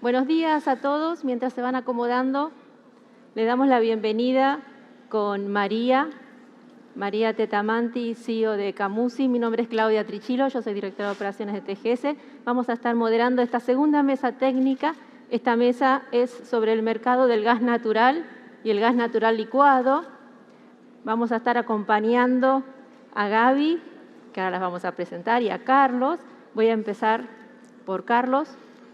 Buenos días a todos. Mientras se van acomodando, le damos la bienvenida con María Tetamanti, CEO de Camusi. Mi nombre es Claudia Trichilo, yo soy directora de operaciones de TGS. Vamos a estar moderando esta segunda mesa técnica. Esta mesa es sobre el mercado del gas natural y el gas natural licuado. Vamos a estar acompañando a Gaby, que ahora las vamos a presentar, y a Carlos. Voy a empezar por Carlos.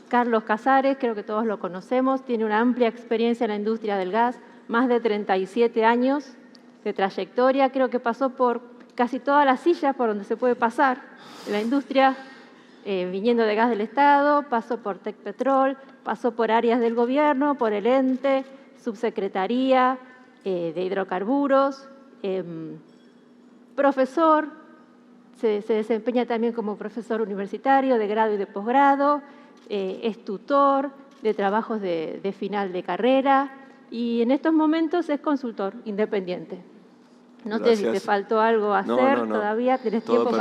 Carlos Casares, creo que todos lo conocemos, tiene una amplia experiencia en la industria del gas, más de 37 años de trayectoria, creo que pasó por casi todas las sillas por donde se puede pasar en la industria, viniendo de gas del Estado, pasó por Tecpetrol, pasó por áreas del gobierno, por el ente, subsecretaría de hidrocarburos, profesor, se desempeña también como profesor universitario de grado y de posgrado, es tutor de trabajos de final de carrera y en estos momentos es consultor independiente. No sé si te faltó algo hacer todavía, tenés tiempo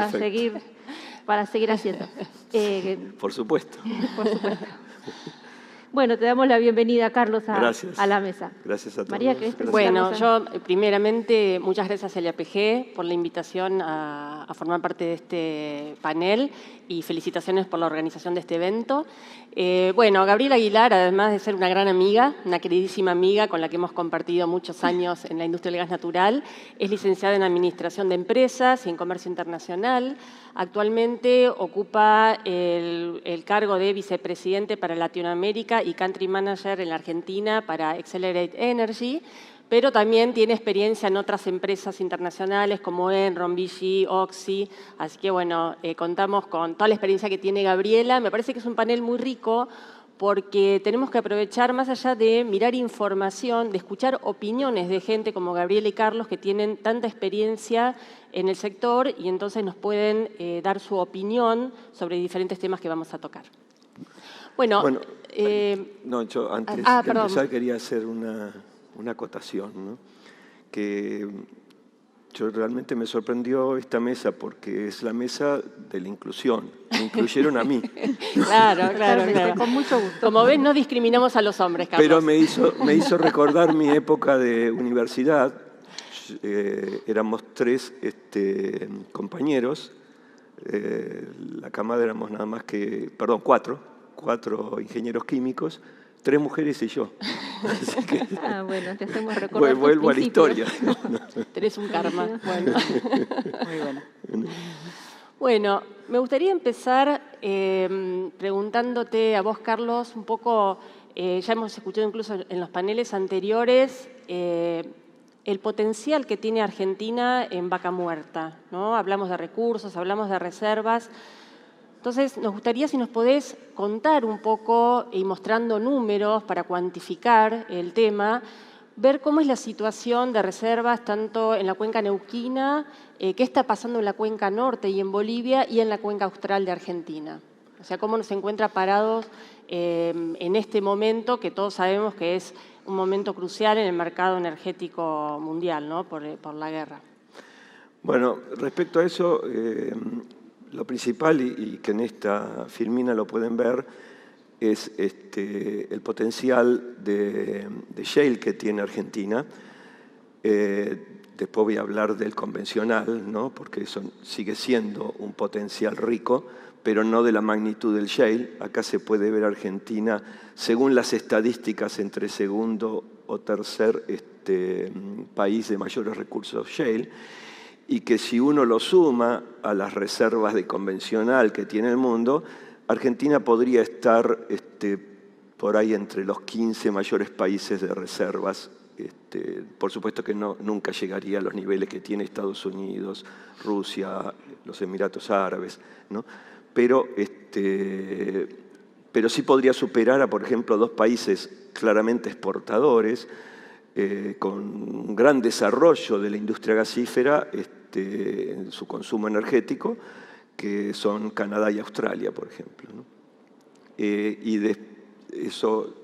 para seguir haciendo. Por supuesto. Por supuesto. Bueno, te damos la bienvenida, Carlos, a la mesa. Gracias a todos. María, ¿querés presentarnos? Bueno, yo primeramente muchas gracias a LAPG por la invitación a formar parte de este panel y felicitaciones por la organización de este evento. Bueno, Gabriela Aguilar, además de ser una gran amiga, una queridísima amiga con la que hemos compartido muchos años en la industria del gas natural, es licenciada en Administración de Empresas y en Comercio Internacional. Actualmente ocupa el cargo de vicepresidente para Latinoamérica y Country Manager en la Argentina para Accelerate Energy, pero también tiene experiencia en otras empresas internacionales como Enron, BG, Oxy. Así que, bueno, contamos con toda la experiencia que tiene Gabriela. Me parece que es un panel muy rico porque tenemos que aprovechar, más allá de mirar información, de escuchar opiniones de gente como Gabriela y Carlos que tienen tanta experiencia en el sector y entonces nos pueden dar su opinión sobre diferentes temas que vamos a tocar. Bueno, yo antes de empezar quería hacer una acotación, ¿no? Que yo realmente me sorprendió esta mesa porque es la mesa de la inclusión. Me incluyeron a mí. Claro. Con mucho gusto. Como ven, no discriminamos a los hombres, Carlos. Pero me hizo recordar mi época de universidad. Éramos tres compañeros. La camada éramos nada más que, cuatro ingenieros químicos, 3 mujeres y yo. Así que, bueno, te hacemos recordar vuelvo a la historia. Tenés un karma. Bueno. Muy bueno. Bueno, me gustaría empezar preguntándote a vos, Carlos, un poco, ya hemos escuchado incluso en los paneles anteriores, el potencial que tiene Argentina en Vaca Muerta, ¿no? Hablamos de recursos, hablamos de reservas. Entonces, nos gustaría si nos podés contar un poco y mostrando números para cuantificar el tema, ver cómo es la situación de reservas tanto en la cuenca neuquina, qué está pasando en la cuenca norte y en Bolivia y en la cuenca austral de Argentina. O sea, cómo nos encuentra parados en este momento que todos sabemos que es un momento crucial en el mercado energético mundial, ¿no? por la guerra. Bueno, respecto a eso, lo principal, y que en esta filmina lo pueden ver, es el potencial de shale que tiene Argentina. Después voy a hablar del convencional, ¿no? Porque eso sigue siendo un potencial rico, pero no de la magnitud del shale. Acá se puede ver Argentina, según las estadísticas, entre segundo o tercer país de mayores recursos shale, y que si uno lo suma a las reservas de convencional que tiene el mundo, Argentina podría estar por ahí entre los 15 mayores países de reservas. Por supuesto que nunca llegaría a los niveles que tiene Estados Unidos, Rusia, los Emiratos Árabes, ¿no? Pero sí podría superar a, por ejemplo, 2 países claramente exportadores, con un gran desarrollo de la industria gasífera en su consumo energético, que son Canadá y Australia, por ejemplo, ¿no? Y de eso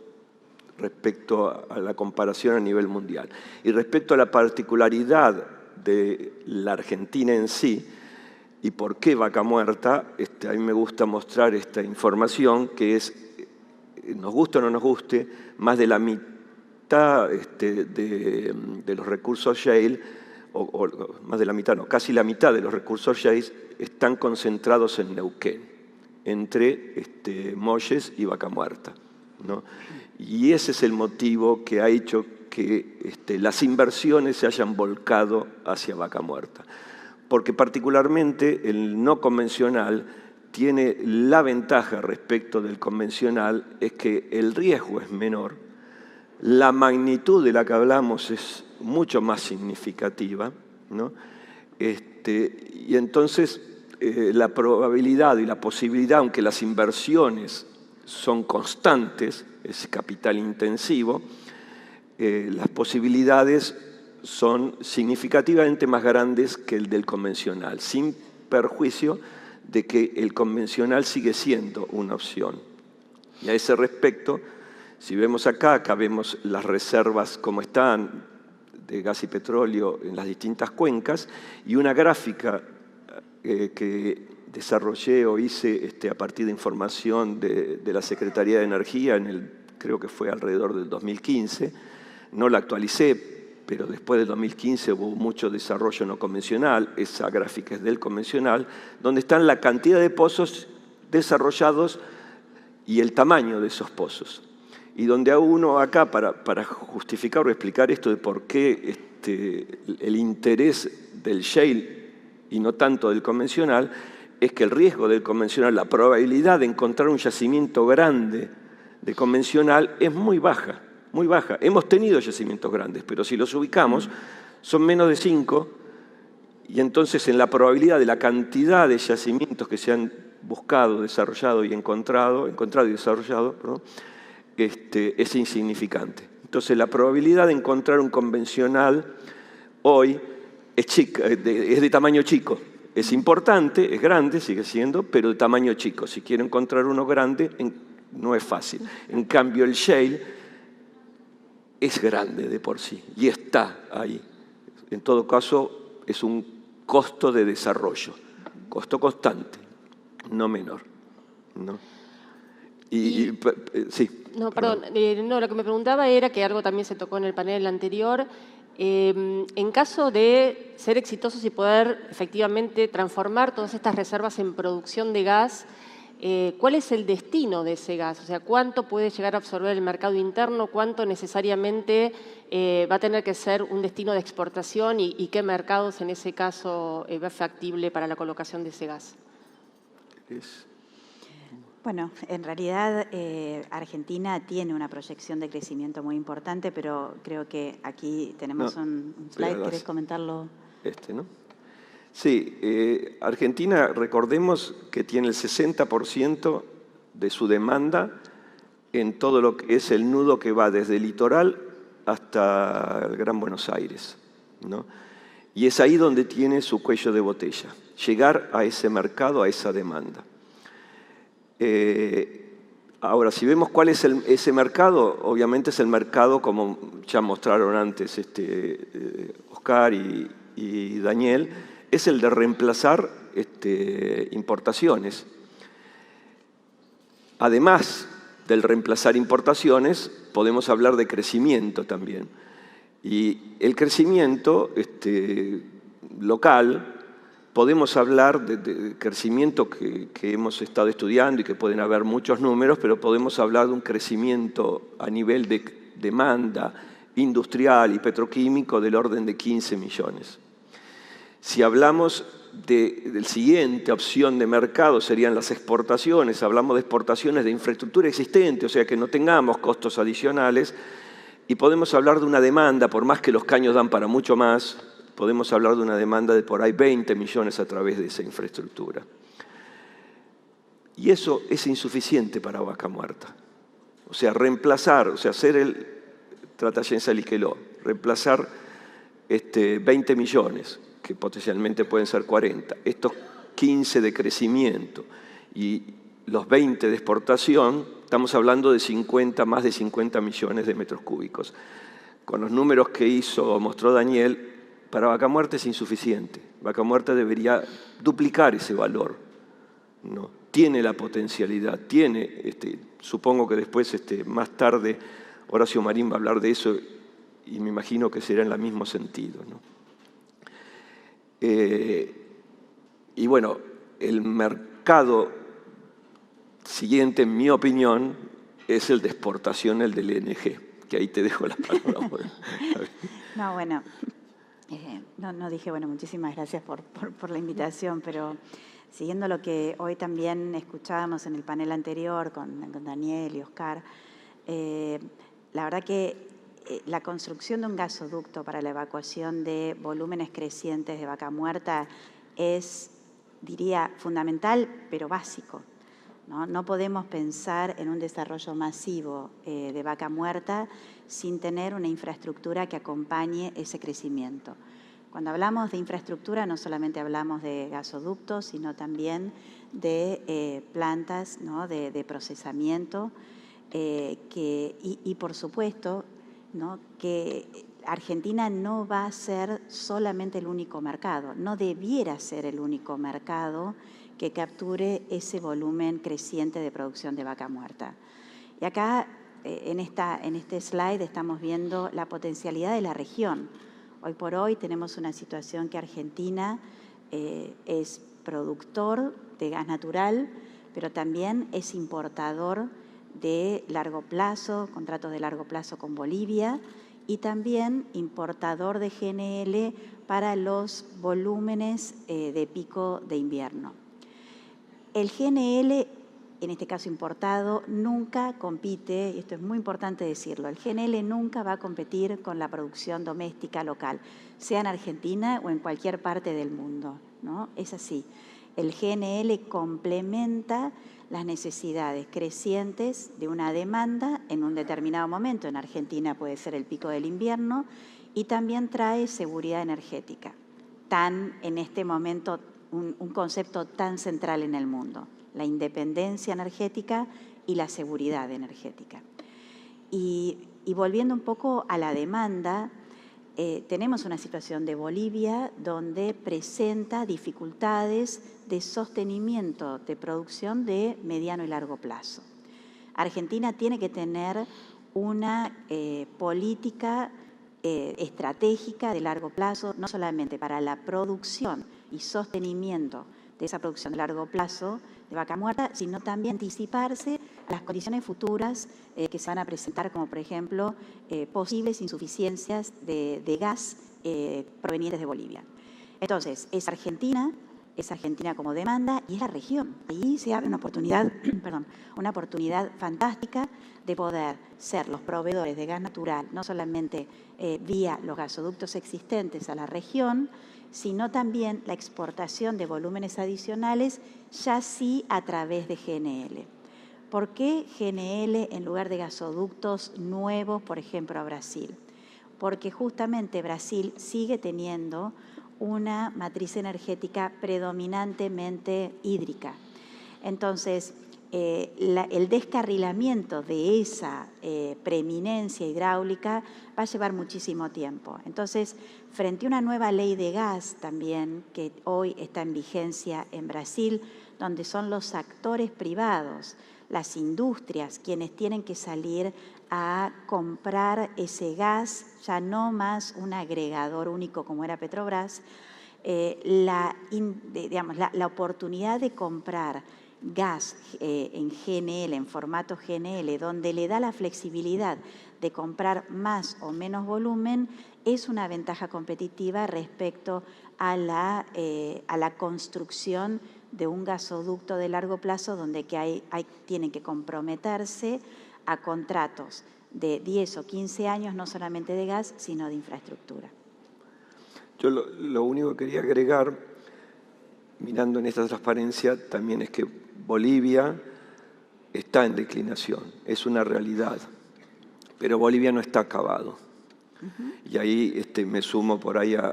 respecto a la comparación a nivel mundial. Y respecto a la particularidad de la Argentina en sí, y por qué Vaca Muerta, a mí me gusta mostrar esta información, que es nos guste o no nos guste, más de la mitad de los recursos shale, o más de la mitad, no, casi la mitad de los recursos shale están concentrados en Neuquén, entre Molles y Vaca Muerta, ¿no? Y ese es el motivo que ha hecho que las inversiones se hayan volcado hacia Vaca Muerta. Porque particularmente el no convencional tiene la ventaja respecto del convencional, es que el riesgo es menor, la magnitud de la que hablamos es mucho más significativa, ¿no? Y entonces la probabilidad y la posibilidad, aunque las inversiones son constantes, es capital intensivo, las posibilidades son significativamente más grandes que el del convencional, sin perjuicio de que el convencional sigue siendo una opción. Y a ese respecto, si vemos acá vemos las reservas como están de gas y petróleo en las distintas cuencas, y una gráfica que desarrollé o hice a partir de información de la Secretaría de Energía, creo que fue alrededor del 2015, no la actualicé, pero después del 2015 hubo mucho desarrollo no convencional, esa gráfica es del convencional, donde están la cantidad de pozos desarrollados y el tamaño de esos pozos. Y donde a uno acá, para justificar o explicar esto de por qué el interés del shale y no tanto del convencional, es que el riesgo del convencional, la probabilidad de encontrar un yacimiento grande de convencional es muy baja. Muy baja. Hemos tenido yacimientos grandes, pero si los ubicamos, son menos de 5, y entonces en la probabilidad de la cantidad de yacimientos que se han buscado, desarrollado y encontrado y desarrollado, perdón, es insignificante. Entonces la probabilidad de encontrar un convencional hoy es chica, es de tamaño chico. Es importante, es grande, sigue siendo, pero de tamaño chico. Si quiero encontrar uno grande, no es fácil. En cambio, el shale es grande de por sí y está ahí. En todo caso, es un costo de desarrollo, costo constante, no menor, ¿no? Sí. No, perdón. No, lo que me preguntaba era, que algo también se tocó en el panel anterior, en caso de ser exitosos y poder efectivamente transformar todas estas reservas en producción de gas, ¿cuál es el destino de ese gas? O sea, ¿cuánto puede llegar a absorber el mercado interno? ¿Cuánto necesariamente va a tener que ser un destino de exportación? ¿Y qué mercados en ese caso va factible para la colocación de ese gas? Bueno, en realidad Argentina tiene una proyección de crecimiento muy importante, pero creo que aquí tenemos un slide. ¿Querés comentarlo? ¿No? Sí, Argentina, recordemos que tiene el 60% de su demanda en todo lo que es el nudo que va desde el litoral hasta el Gran Buenos Aires, ¿no? Y es ahí donde tiene su cuello de botella, llegar a ese mercado, a esa demanda. Ahora, si vemos cuál es ese mercado, obviamente es el mercado, como ya mostraron antes Oscar y Daniel, es el de reemplazar importaciones. Además del reemplazar importaciones, podemos hablar de crecimiento también. Y el crecimiento local, podemos hablar de crecimiento que hemos estado estudiando y que pueden haber muchos números, pero podemos hablar de un crecimiento a nivel de demanda industrial y petroquímico del orden de 15 millones. Si hablamos de la siguiente opción de mercado, serían las exportaciones. Hablamos de exportaciones de infraestructura existente, o sea que no tengamos costos adicionales, y podemos hablar de una demanda, por más que los caños dan para mucho más, podemos hablar de una demanda de por ahí 20 millones a través de esa infraestructura. Y eso es insuficiente para Vaca Muerta. O sea, reemplazar, o sea, hacer el Tratayensa Liqueló, reemplazar 20 millones, que potencialmente pueden ser 40, estos 15 de crecimiento y los 20 de exportación, estamos hablando de más de 50 millones de metros cúbicos. Con los números que mostró Daniel, para Vaca Muerta es insuficiente. Vaca Muerta debería duplicar ese valor, ¿no? tiene la potencialidad, supongo que después, más tarde, Horacio Marín va a hablar de eso y me imagino que será en el mismo sentido, ¿no? Y bueno, el mercado siguiente, en mi opinión, es el de exportación, el del ING, que ahí te dejo la palabra. No, bueno, no dije, bueno, muchísimas gracias por la invitación, pero siguiendo lo que hoy también escuchábamos en el panel anterior con Daniel y Oscar, la verdad que la construcción de un gasoducto para la evacuación de volúmenes crecientes de vaca muerta es, diría, fundamental, pero básico, ¿no? No podemos pensar en un desarrollo masivo de vaca muerta sin tener una infraestructura que acompañe ese crecimiento. Cuando hablamos de infraestructura no solamente hablamos de gasoductos, sino también de plantas, ¿no?, de procesamiento y por supuesto, ¿no?, que Argentina no va a ser solamente el único mercado, no debiera ser el único mercado que capture ese volumen creciente de producción de vaca muerta. Y acá, en este slide, estamos viendo la potencialidad de la región. Hoy por hoy tenemos una situación que Argentina es productor de gas natural, pero también es importador de largo plazo, contratos de largo plazo con Bolivia, y también importador de GNL para los volúmenes de pico de invierno. El GNL, en este caso importado, nunca compite, y esto es muy importante decirlo, el GNL nunca va a competir con la producción doméstica local, sea en Argentina o en cualquier parte del mundo, ¿no? Es así. El GNL complementa las necesidades crecientes de una demanda en un determinado momento. En Argentina puede ser el pico del invierno y también trae seguridad energética, en este momento un concepto tan central en el mundo, la independencia energética y la seguridad energética. Y volviendo un poco a la demanda, tenemos una situación de Bolivia donde presenta dificultades de sostenimiento de producción de mediano y largo plazo. Argentina tiene que tener una política estratégica de largo plazo, no solamente para la producción y sostenimiento de esa producción de largo plazo de vaca muerta, sino también anticiparse a las condiciones futuras que se van a presentar, como por ejemplo posibles insuficiencias de gas provenientes de Bolivia. Entonces, es Argentina como demanda y es la región. Ahí se abre una oportunidad, una oportunidad fantástica de poder ser los proveedores de gas natural, no solamente vía los gasoductos existentes a la región, sino también la exportación de volúmenes adicionales, ya sí a través de GNL. ¿Por qué GNL en lugar de gasoductos nuevos, por ejemplo, a Brasil? Porque justamente Brasil sigue teniendo una matriz energética predominantemente hídrica. Entonces, el descarrilamiento de esa preeminencia hidráulica va a llevar muchísimo tiempo. Entonces, frente a una nueva ley de gas también, que hoy está en vigencia en Brasil, donde son los actores privados, las industrias, quienes tienen que salir a comprar ese gas, ya no más un agregador único como era Petrobras, la oportunidad de comprar gas en GNL, en formato GNL, donde le da la flexibilidad de comprar más o menos volumen, es una ventaja competitiva respecto a la construcción de un gasoducto de largo plazo donde tienen que comprometerse a contratos de 10 o 15 años, no solamente de gas, sino de infraestructura. Yo lo único que quería agregar, mirando en esta transparencia, también es que Bolivia está en declinación, es una realidad, pero Bolivia no está acabado. Y ahí me sumo por ahí a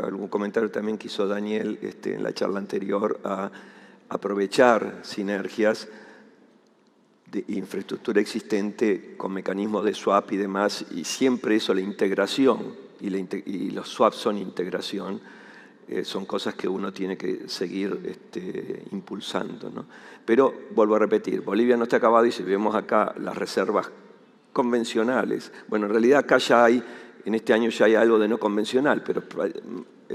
algún comentario también que hizo Daniel en la charla anterior, a aprovechar sinergias de infraestructura existente con mecanismos de swap y demás, y siempre eso, la integración, y los swaps son integración, son cosas que uno tiene que seguir impulsando, ¿no? Pero, vuelvo a repetir, Bolivia no está acabado y si vemos acá las reservas convencionales, bueno, en realidad acá ya hay, en este año ya hay algo de no convencional, pero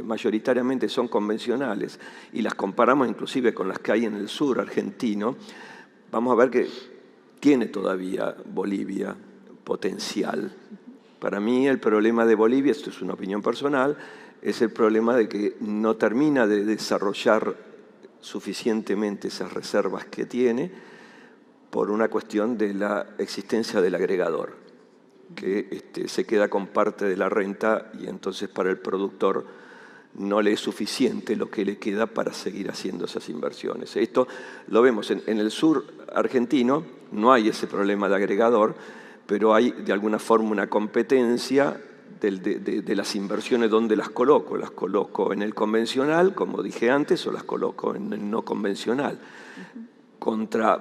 mayoritariamente son convencionales, y las comparamos inclusive con las que hay en el sur argentino, vamos a ver que tiene todavía Bolivia potencial. Para mí el problema de Bolivia, esto es una opinión personal, es el problema de que no termina de desarrollar suficientemente esas reservas que tiene por una cuestión de la existencia del agregador, que se queda con parte de la renta y entonces para el productor no le es suficiente lo que le queda para seguir haciendo esas inversiones. Esto lo vemos en el sur argentino, no hay ese problema de agregador, pero hay de alguna forma una competencia de las inversiones donde las coloco. Las coloco en el convencional, como dije antes, o las coloco en el no convencional.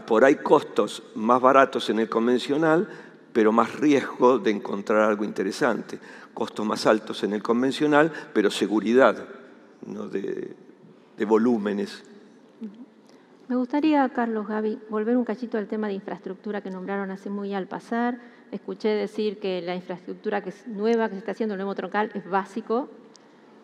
Por ahí costos más baratos en el convencional, pero más riesgo de encontrar algo interesante. Costos más altos en el convencional, pero seguridad, ¿no? de volúmenes. Me gustaría, Carlos, Gaby, volver un cachito al tema de infraestructura que nombraron así muy al pasar. Escuché decir que la infraestructura que es nueva, que se está haciendo, el nuevo troncal, es básico.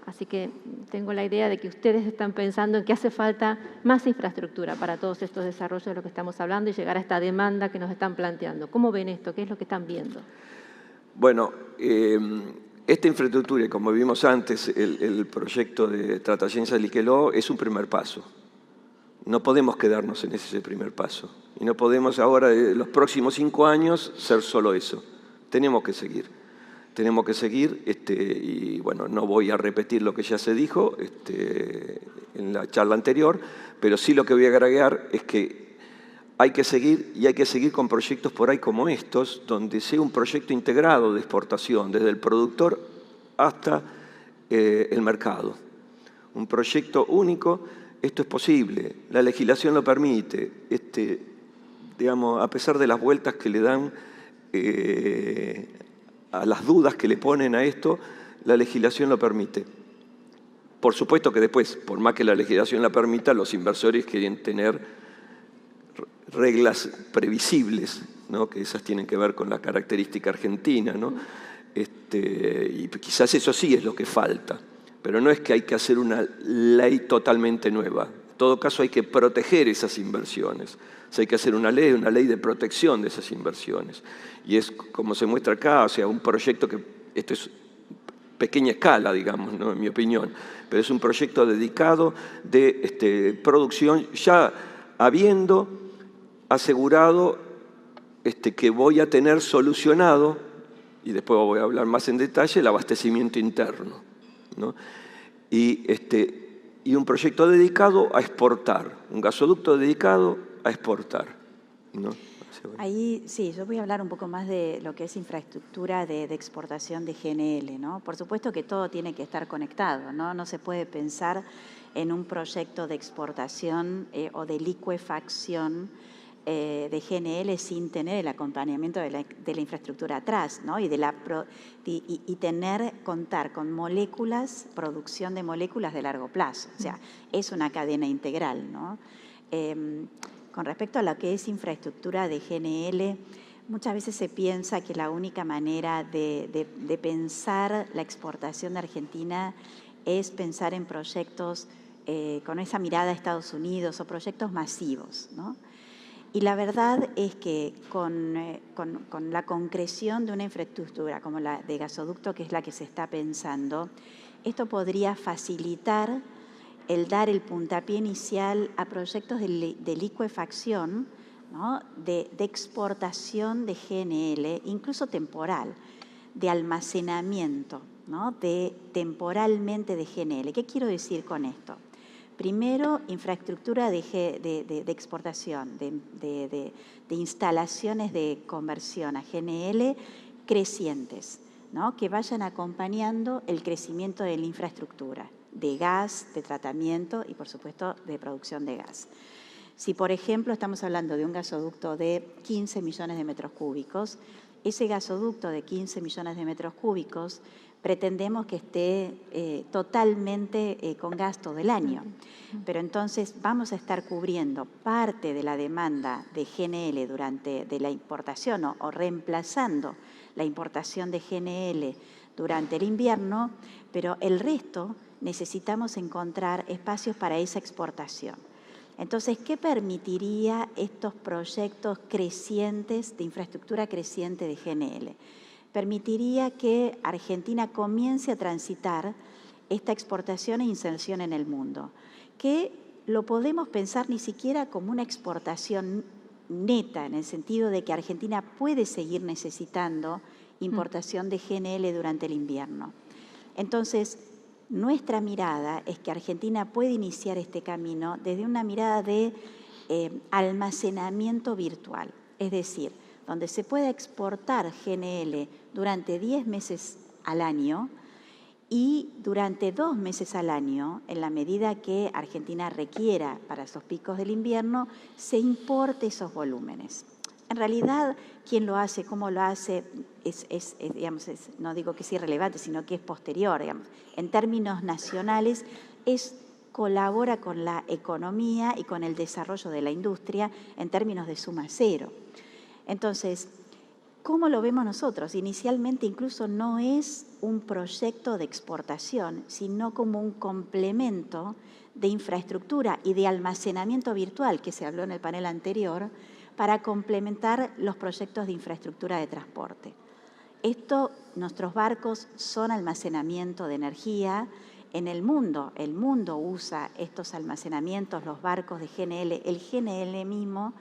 Así que tengo la idea de que ustedes están pensando en que hace falta más infraestructura para todos estos desarrollos de los que estamos hablando y llegar a esta demanda que nos están planteando. ¿Cómo ven esto? ¿Qué es lo que están viendo? Bueno, esta infraestructura, y como vimos antes, el proyecto de Tratayén-Salliqueló es un primer paso. No podemos quedarnos en ese primer paso. Y no podemos ahora, los próximos 5 años, ser solo eso. Tenemos que seguir. Tenemos que seguir, y bueno, no voy a repetir lo que ya se dijo en la charla anterior, pero sí lo que voy a agregar es que hay que seguir, y hay que seguir con proyectos por ahí como estos, donde sea un proyecto integrado de exportación, desde el productor hasta el mercado. Un proyecto único. Esto es posible, la legislación lo permite, digamos, a pesar de las vueltas que le dan a las dudas que le ponen a esto, la legislación lo permite. Por supuesto que después, por más que la legislación la permita, los inversores quieren tener reglas previsibles, ¿no? Que esas tienen que ver con la característica argentina, ¿no? Y quizás eso sí es lo que falta. Pero no es que hay que hacer una ley totalmente nueva. En todo caso hay que proteger esas inversiones. O sea, hay que hacer una ley de protección de esas inversiones. Y es como se muestra acá, o sea, un proyecto que, esto es pequeña escala, digamos, ¿no? En mi opinión, pero es un proyecto dedicado de producción, ya habiendo asegurado que voy a tener solucionado, y después voy a hablar más en detalle, el abastecimiento interno, ¿no? Y un proyecto dedicado a exportar, un gasoducto dedicado a exportar, ¿no? Ahí sí, yo voy a hablar un poco más de lo que es infraestructura de exportación de GNL, ¿no? Por supuesto que todo tiene que estar conectado, ¿no? No se puede pensar en un proyecto de exportación o de licuefacción de GNL sin tener el acompañamiento de la infraestructura atrás, ¿no? Y contar con moléculas, producción de moléculas de largo plazo. O sea, es una cadena integral, ¿no? Con respecto a lo que es infraestructura de GNL, muchas veces se piensa que la única manera de pensar la exportación de Argentina es pensar en proyectos con esa mirada a Estados Unidos o proyectos masivos, ¿no? Y la verdad es que con la concreción de una infraestructura como la de gasoducto, que es la que se está pensando, esto podría facilitar el dar el puntapié inicial a proyectos de licuefacción, ¿no? de exportación de GNL, incluso temporal, de almacenamiento, ¿no? temporalmente de GNL. ¿Qué quiero decir con esto? Primero, infraestructura de exportación, de instalaciones de conversión a GNL crecientes, ¿no? Que vayan acompañando el crecimiento de la infraestructura, de gas, de tratamiento y, por supuesto, de producción de gas. Si, por ejemplo, estamos hablando de un gasoducto de 15 millones de metros cúbicos, ese gasoducto de 15 millones de metros cúbicos pretendemos que esté totalmente con gas todo el año. Pero entonces vamos a estar cubriendo parte de la demanda de GNL de la importación o reemplazando la importación de GNL durante el invierno, pero el resto necesitamos encontrar espacios para esa exportación. Entonces, ¿qué permitiría estos proyectos crecientes, de infraestructura creciente de GNL? Permitiría que Argentina comience a transitar esta exportación e inserción en el mundo, que lo podemos pensar ni siquiera como una exportación neta, en el sentido de que Argentina puede seguir necesitando importación de GNL durante el invierno. Entonces, nuestra mirada es que Argentina puede iniciar este camino desde una mirada de almacenamiento virtual, es decir, donde se pueda exportar GNL durante 10 meses al año y durante 2 meses al año, en la medida que Argentina requiera para esos picos del invierno, se importe esos volúmenes. En realidad, quién lo hace, cómo lo hace, no digo que es irrelevante, sino que es posterior. Digamos. En términos nacionales, colabora con la economía y con el desarrollo de la industria en términos de suma cero. Entonces, ¿cómo lo vemos nosotros? Inicialmente incluso no es un proyecto de exportación, sino como un complemento de infraestructura y de almacenamiento virtual, que se habló en el panel anterior, para complementar los proyectos de infraestructura de transporte. Nuestros barcos son almacenamiento de energía en el mundo. El mundo usa estos almacenamientos, los barcos de GNL, el GNL mismo,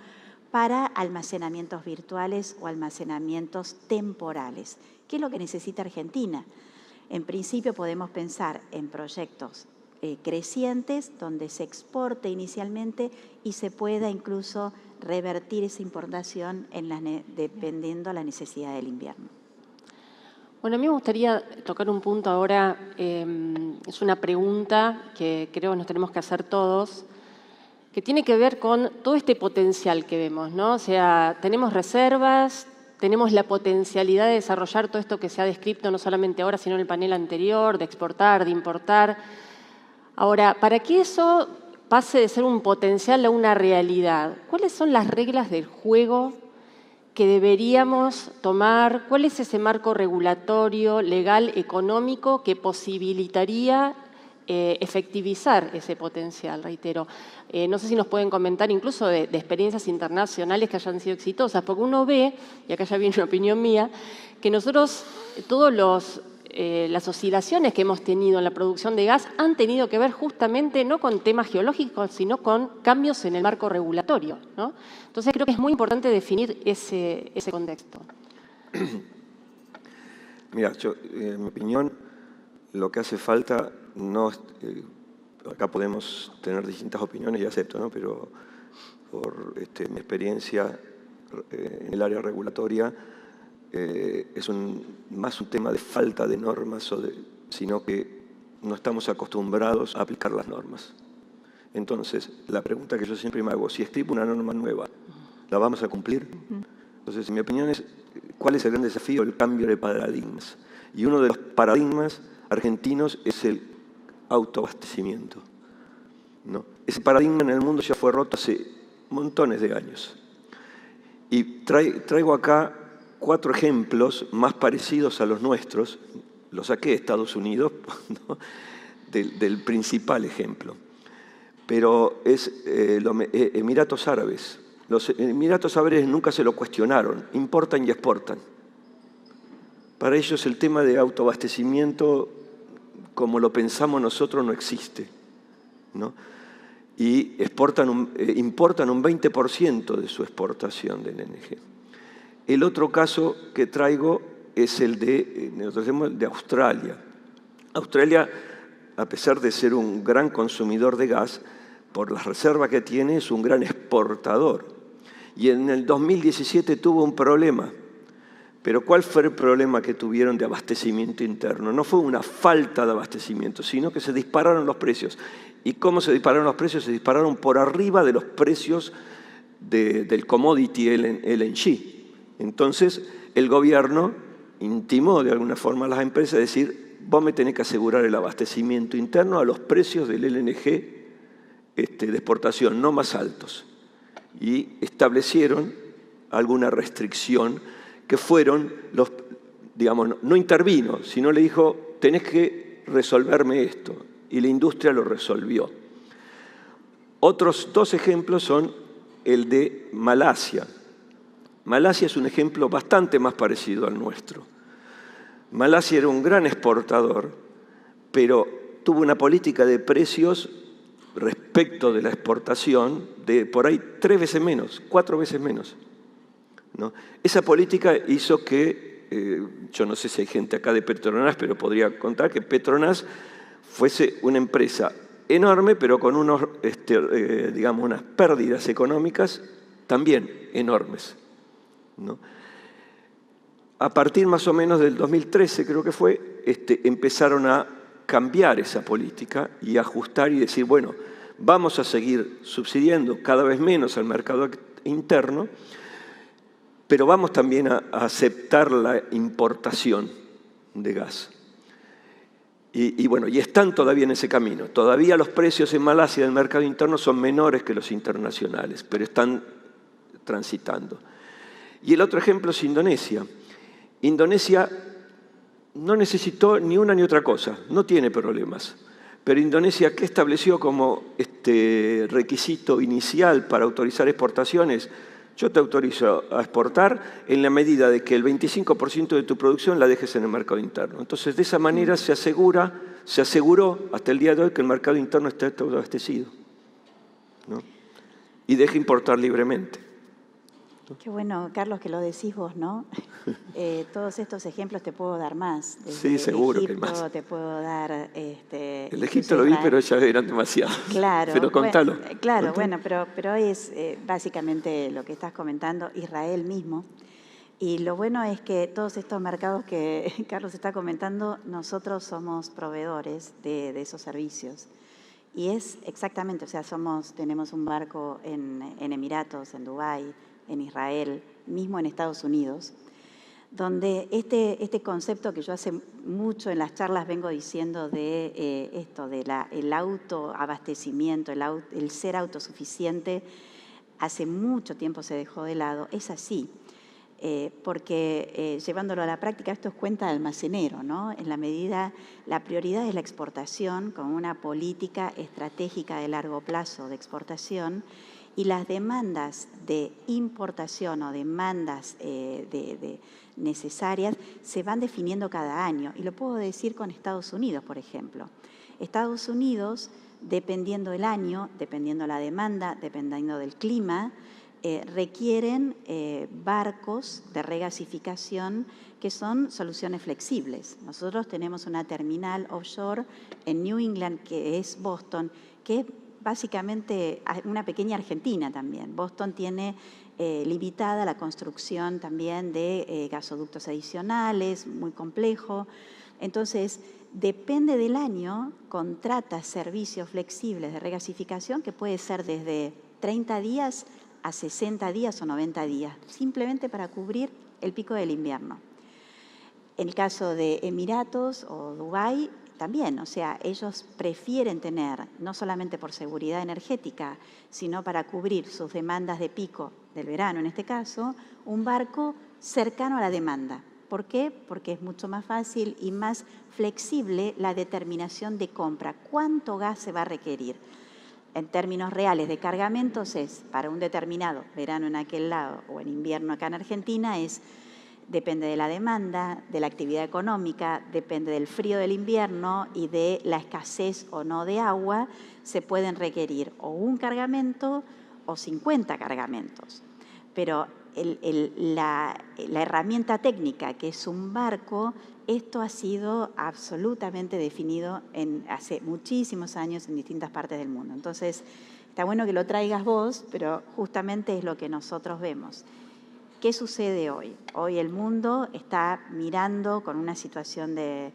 para almacenamientos virtuales o almacenamientos temporales. ¿Qué es lo que necesita Argentina? En principio podemos pensar en proyectos crecientes donde se exporte inicialmente y se pueda incluso revertir esa importación dependiendo de la necesidad del invierno. Bueno, a mí me gustaría tocar un punto ahora, es una pregunta que creo que nos tenemos que hacer todos, que tiene que ver con todo este potencial que vemos, ¿no? O sea, tenemos reservas, tenemos la potencialidad de desarrollar todo esto que se ha descrito no solamente ahora, sino en el panel anterior, de exportar, de importar. Ahora, para que eso pase de ser un potencial a una realidad, ¿cuáles son las reglas del juego que deberíamos tomar? ¿Cuál es ese marco regulatorio, legal, económico que posibilitaría efectivizar ese potencial, reitero? No sé si nos pueden comentar incluso de experiencias internacionales que hayan sido exitosas, porque uno ve, y acá ya viene una opinión mía, que nosotros, las oscilaciones que hemos tenido en la producción de gas han tenido que ver justamente no con temas geológicos, sino con cambios en el marco regulatorio, ¿no? Entonces creo que es muy importante definir ese contexto. Mira, en mi opinión, lo que hace falta no acá podemos tener distintas opiniones y acepto, ¿no? Pero por mi experiencia en el área regulatoria es más un tema de falta de normas, sino que no estamos acostumbrados a aplicar las normas. Entonces, la pregunta que yo siempre me hago, si escribo una norma nueva, ¿la vamos a cumplir? Entonces, mi opinión es, ¿cuál es el gran desafío? El cambio de paradigmas. Y uno de los paradigmas argentinos es el autoabastecimiento, ¿no? Ese paradigma en el mundo ya fue roto hace montones de años. Y traigo acá 4 ejemplos más parecidos a los nuestros. Los saqué de Estados Unidos, ¿no? del principal ejemplo. Pero es los Emiratos Árabes. Los Emiratos Árabes nunca se lo cuestionaron, importan y exportan. Para ellos el tema de autoabastecimiento, como lo pensamos nosotros, no existe, ¿no? Y importan un 20% de su exportación de LNG. El otro caso que traigo es el de Australia. Australia, a pesar de ser un gran consumidor de gas, por las reservas que tiene, es un gran exportador. Y en el 2017 tuvo un problema. Pero ¿cuál fue el problema que tuvieron de abastecimiento interno? No fue una falta de abastecimiento, sino que se dispararon los precios. ¿Y cómo se dispararon los precios? Se dispararon por arriba de los precios del commodity LNG. Entonces, el gobierno intimó de alguna forma a las empresas a decir, vos me tenés que asegurar el abastecimiento interno a los precios del LNG de exportación, no más altos. Y establecieron alguna restricción que fueron digamos, no intervino, sino le dijo, tenés que resolverme esto. Y la industria lo resolvió. Otros dos ejemplos son el de Malasia. Malasia es un ejemplo bastante más parecido al nuestro. Malasia era un gran exportador, pero tuvo una política de precios respecto de la exportación de por ahí 3 veces menos, 4 veces menos, ¿no? Esa política hizo que, yo no sé si hay gente acá de Petronas, pero podría contar que Petronas fuese una empresa enorme, pero con digamos, unas pérdidas económicas también enormes, ¿no? A partir más o menos del 2013, creo que fue, empezaron a cambiar esa política y ajustar y decir, bueno, vamos a seguir subsidiando cada vez menos al mercado interno, pero vamos también a aceptar la importación de gas. Y bueno, y están todavía en ese camino. Todavía los precios en Malasia del mercado interno son menores que los internacionales, pero están transitando. Y el otro ejemplo es Indonesia. Indonesia no necesitó ni una ni otra cosa, no tiene problemas. Pero Indonesia, ¿qué estableció como requisito inicial para autorizar exportaciones? Yo te autorizo a exportar en la medida de que el 25% de tu producción la dejes en el mercado interno. Entonces, de esa manera se aseguró hasta el día de hoy que el mercado interno está todo abastecido, ¿no? Y deja importar libremente. Qué bueno, Carlos, que lo decís vos, ¿no? Todos estos ejemplos te puedo dar más. Sí, seguro Egipto, que hay más. Te puedo dar... El Egipto lo vi, pero ya eran demasiados. Claro. Pero contalo. Bueno, claro, bueno, pero es básicamente lo que estás comentando, Israel mismo. Y lo bueno es que todos estos mercados que Carlos está comentando, nosotros somos proveedores de esos servicios. Y es exactamente, o sea, tenemos un barco en Emiratos, en Dubái, en Israel, mismo en Estados Unidos, donde este concepto que yo hace mucho en las charlas vengo diciendo de esto, de el autoabastecimiento, el ser autosuficiente, hace mucho tiempo se dejó de lado. Es así, porque llevándolo a la práctica, esto es cuenta de almacenero, ¿no? En la medida, la prioridad es la exportación, con una política estratégica de largo plazo de exportación, y las demandas de importación o demandas necesarias se van definiendo cada año. Y lo puedo decir con Estados Unidos, por ejemplo. Estados Unidos, dependiendo del año, dependiendo la demanda, dependiendo del clima, requieren barcos de regasificación que son soluciones flexibles. Nosotros tenemos una terminal offshore en New England, que es Boston, que es básicamente una pequeña Argentina también. Boston tiene limitada la construcción también de gasoductos adicionales, muy complejo. Entonces, depende del año, contrata servicios flexibles de regasificación que puede ser desde 30 días a 60 días o 90 días, simplemente para cubrir el pico del invierno. En el caso de Emiratos o Dubái, también, o sea, ellos prefieren tener, no solamente por seguridad energética, sino para cubrir sus demandas de pico del verano, en este caso, un barco cercano a la demanda. ¿Por qué? Porque es mucho más fácil y más flexible la determinación de compra. ¿Cuánto gas se va a requerir? En términos reales de cargamentos es, para un determinado verano en aquel lado o en invierno acá en Argentina, depende de la demanda, de la actividad económica, depende del frío del invierno y de la escasez o no de agua, se pueden requerir o un cargamento o 50 cargamentos. Pero la herramienta técnica, que es un barco, esto ha sido absolutamente definido hace muchísimos años en distintas partes del mundo. Entonces, está bueno que lo traigas vos, pero justamente es lo que nosotros vemos. ¿Qué sucede hoy? Hoy el mundo está mirando con una situación de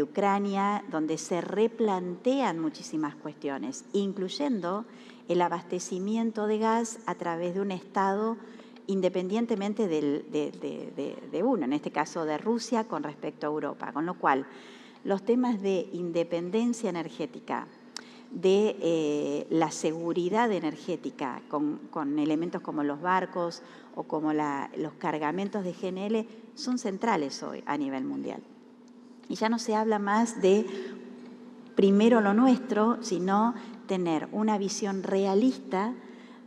Ucrania donde se replantean muchísimas cuestiones, incluyendo el abastecimiento de gas a través de un Estado independientemente de uno, en este caso de Rusia con respecto a Europa. Con lo cual, los temas de independencia energética, de la seguridad energética, con elementos como los barcos o como los cargamentos de GNL, son centrales hoy a nivel mundial. Y ya no se habla más de primero lo nuestro, sino tener una visión realista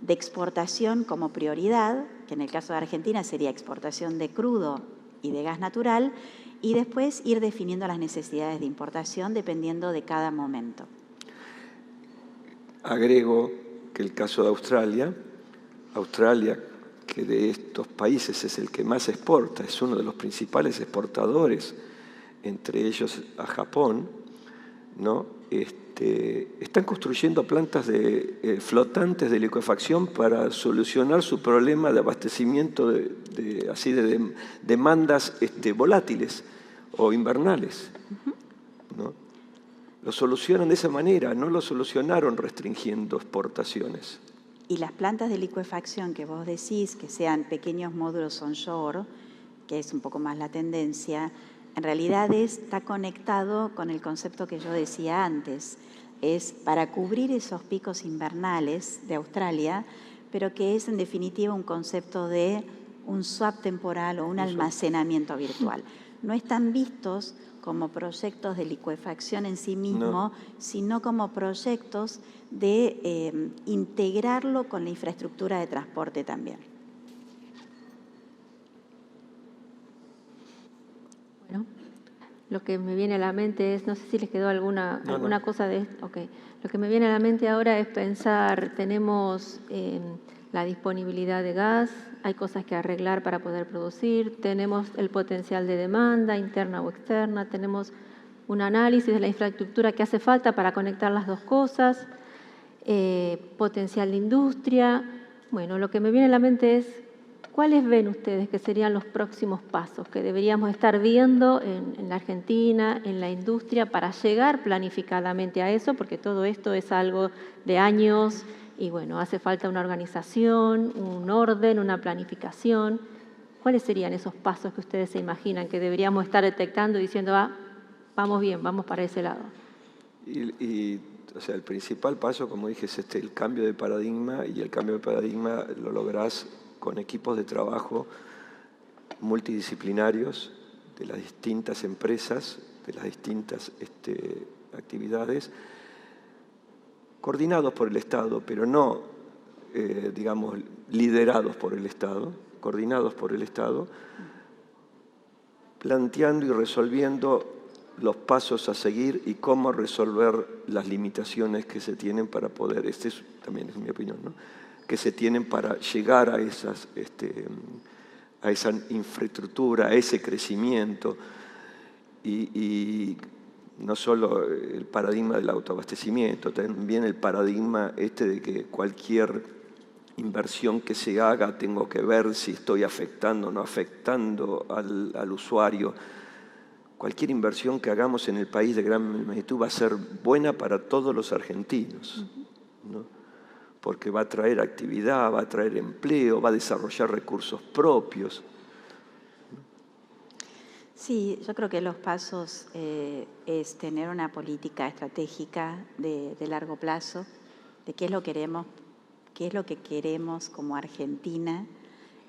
de exportación como prioridad, que en el caso de Argentina sería exportación de crudo y de gas natural, y después ir definiendo las necesidades de importación dependiendo de cada momento. Agrego que el caso de Australia, que de estos países es el que más exporta, es uno de los principales exportadores, entre ellos a Japón, ¿no? Están construyendo plantas flotantes de licuefacción para solucionar su problema de abastecimiento de demandas volátiles o invernales, ¿no? Lo solucionan de esa manera, no lo solucionaron restringiendo exportaciones. Y las plantas de licuefacción que vos decís, que sean pequeños módulos onshore, que es un poco más la tendencia, en realidad está conectado con el concepto que yo decía antes. Es para cubrir esos picos invernales de Australia, pero que es en definitiva un concepto de un swap temporal o un almacenamiento virtual. No están vistos como proyectos de licuefacción en sí mismo, sino como proyectos de integrarlo con la infraestructura de transporte también. Bueno, lo que me viene a la mente es, no sé si les quedó alguna cosa de esto. Okay. Lo que me viene a la mente ahora es pensar, tenemos la disponibilidad de gas, hay cosas que arreglar para poder producir, tenemos el potencial de demanda interna o externa, tenemos un análisis de la infraestructura que hace falta para conectar las dos cosas, potencial de industria. Bueno, lo que me viene a la mente es, ¿cuáles ven ustedes que serían los próximos pasos que deberíamos estar viendo en la Argentina, en la industria, para llegar planificadamente a eso? Porque todo esto es algo de años y bueno, hace falta una organización, un orden, una planificación. ¿Cuáles serían esos pasos que ustedes se imaginan que deberíamos estar detectando y diciendo, vamos bien, vamos para ese lado? O sea, el principal paso, como dije, es el cambio de paradigma, y el cambio de paradigma lo lográs con equipos de trabajo multidisciplinarios de las distintas empresas, de las distintas actividades, coordinados por el Estado, pero no, digamos, liderados por el Estado, coordinados por el Estado, planteando y resolviendo los pasos a seguir y cómo resolver las limitaciones que se tienen para poder, también es mi opinión, ¿no?, que se tienen para llegar a esa infraestructura, a ese crecimiento, y no solo el paradigma del autoabastecimiento, también el paradigma de que cualquier inversión que se haga tengo que ver si estoy afectando o no afectando al usuario. Cualquier inversión que hagamos en el país de gran magnitud va a ser buena para todos los argentinos, ¿no?, porque va a traer actividad, va a traer empleo, va a desarrollar recursos propios. Sí, yo creo que los pasos es tener una política estratégica de largo plazo, de qué es lo que queremos como Argentina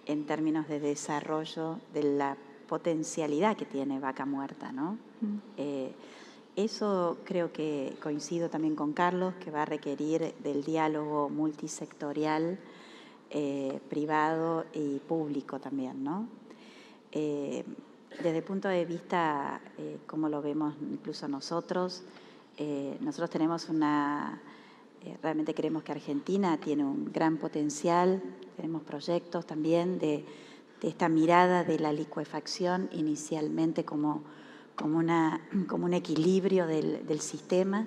en términos de desarrollo de la potencialidad que tiene Vaca Muerta, ¿no? Eso creo que coincido también con Carlos, que va a requerir del diálogo multisectorial, privado y público también, ¿no? Desde el punto de vista, como lo vemos incluso nosotros tenemos realmente creemos que Argentina tiene un gran potencial, tenemos proyectos también de esta mirada de la licuefacción inicialmente como un equilibrio del sistema,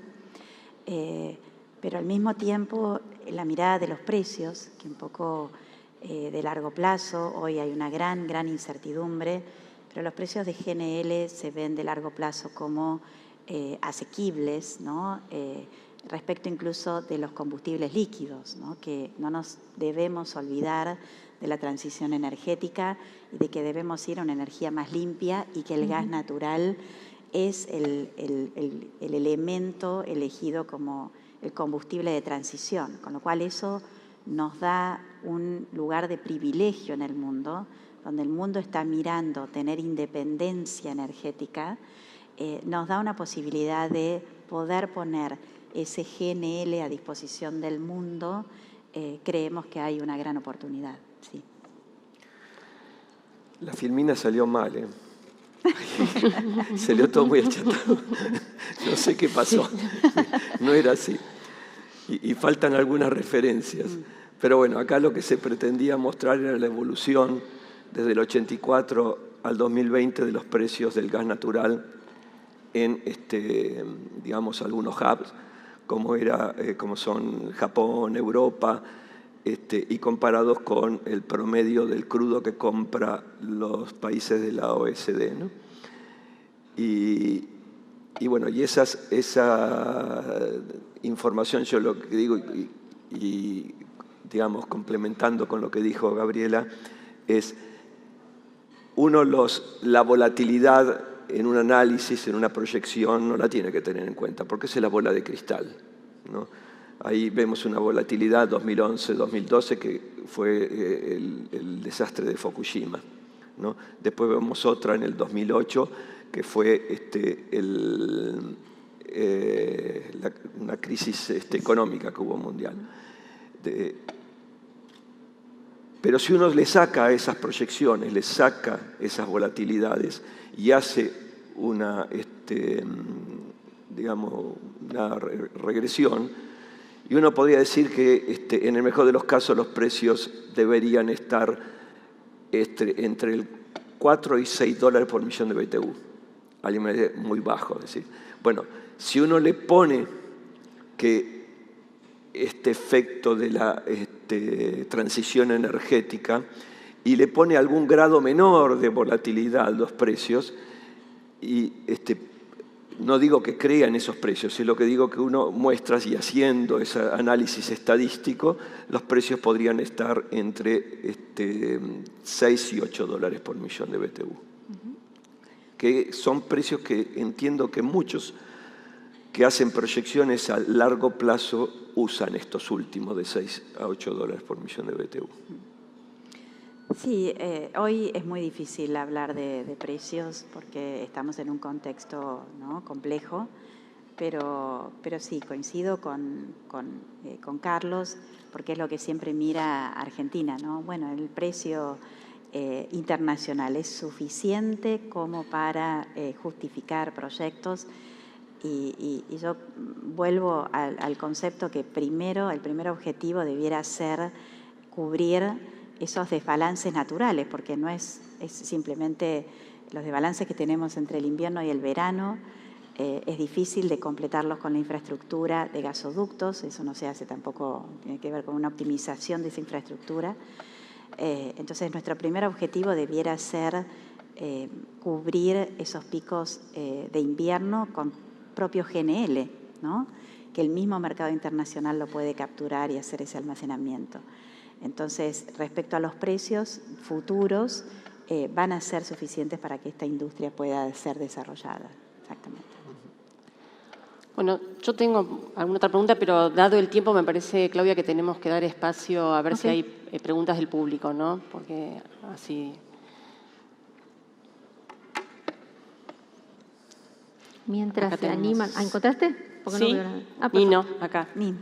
pero al mismo tiempo la mirada de los precios, que un poco de largo plazo, hoy hay una gran incertidumbre, pero los precios de GNL se ven de largo plazo como asequibles, ¿no? respecto incluso de los combustibles líquidos, ¿no? Que no nos debemos olvidar de la transición energética y de que debemos ir a una energía más limpia y que el gas natural es el elemento elegido como el combustible de transición, con lo cual eso nos da un lugar de privilegio en el mundo, donde el mundo está mirando tener independencia energética, nos da una posibilidad de poder poner ese GNL a disposición del mundo. Creemos que hay una gran oportunidad. Sí. La filmina salió mal, ¿eh? Salió todo muy achatado. No sé qué pasó. No era así. Y faltan algunas referencias. Pero bueno, acá lo que se pretendía mostrar era la evolución desde el 84 al 2020 de los precios del gas natural en, digamos, algunos hubs, como son Japón, Europa, y comparados con el promedio del crudo que compra los países de la OECD, ¿no? Y bueno, y esa información, yo lo que digo, y digamos, complementando con lo que dijo Gabriela, es la volatilidad en un análisis, en una proyección, no la tiene que tener en cuenta, porque es la bola de cristal, ¿no? Ahí vemos una volatilidad 2011-2012 que fue el desastre de Fukushima, ¿no? Después vemos otra en el 2008 que fue una crisis económica que hubo mundial. Pero si uno le saca esas proyecciones, le saca esas volatilidades y hace una regresión, y uno podría decir que en el mejor de los casos los precios deberían estar entre el 4 y 6 dólares por millón de BTU. Alguien me dice muy bajo. Es decir, bueno, si uno le pone que este efecto de la transición energética y le pone algún grado menor de volatilidad a los precios, y no digo que crea en esos precios, es lo que digo que uno muestra, y haciendo ese análisis estadístico, los precios podrían estar entre 6 y 8 dólares por millón de BTU. Que son precios que entiendo que muchos que hacen proyecciones a largo plazo usan estos últimos de 6 a 8 dólares por millón de BTU. Sí, hoy es muy difícil hablar de precios porque estamos en un contexto, ¿no?, complejo, pero sí, coincido con Carlos, porque es lo que siempre mira Argentina, ¿no? Bueno, el precio internacional es suficiente como para justificar proyectos. Y yo vuelvo al concepto que el primer objetivo debiera ser cubrir esos desbalances naturales, porque no es simplemente los desbalances que tenemos entre el invierno y el verano. Es difícil de completarlos con la infraestructura de gasoductos, eso no se hace tampoco, tiene que ver con una optimización de esa infraestructura. Entonces, nuestro primer objetivo debiera ser cubrir esos picos de invierno con propio GNL, ¿no?, que el mismo mercado internacional lo puede capturar y hacer ese almacenamiento. Entonces, respecto a los precios futuros, van a ser suficientes para que esta industria pueda ser desarrollada. Exactamente. Bueno, yo tengo alguna otra pregunta, pero dado el tiempo me parece, Claudia, que tenemos que dar espacio a ver si hay preguntas del público, ¿no? Porque así... Mientras se animan... ¿Encontraste? Porque sí, no Nino, acá. Nino.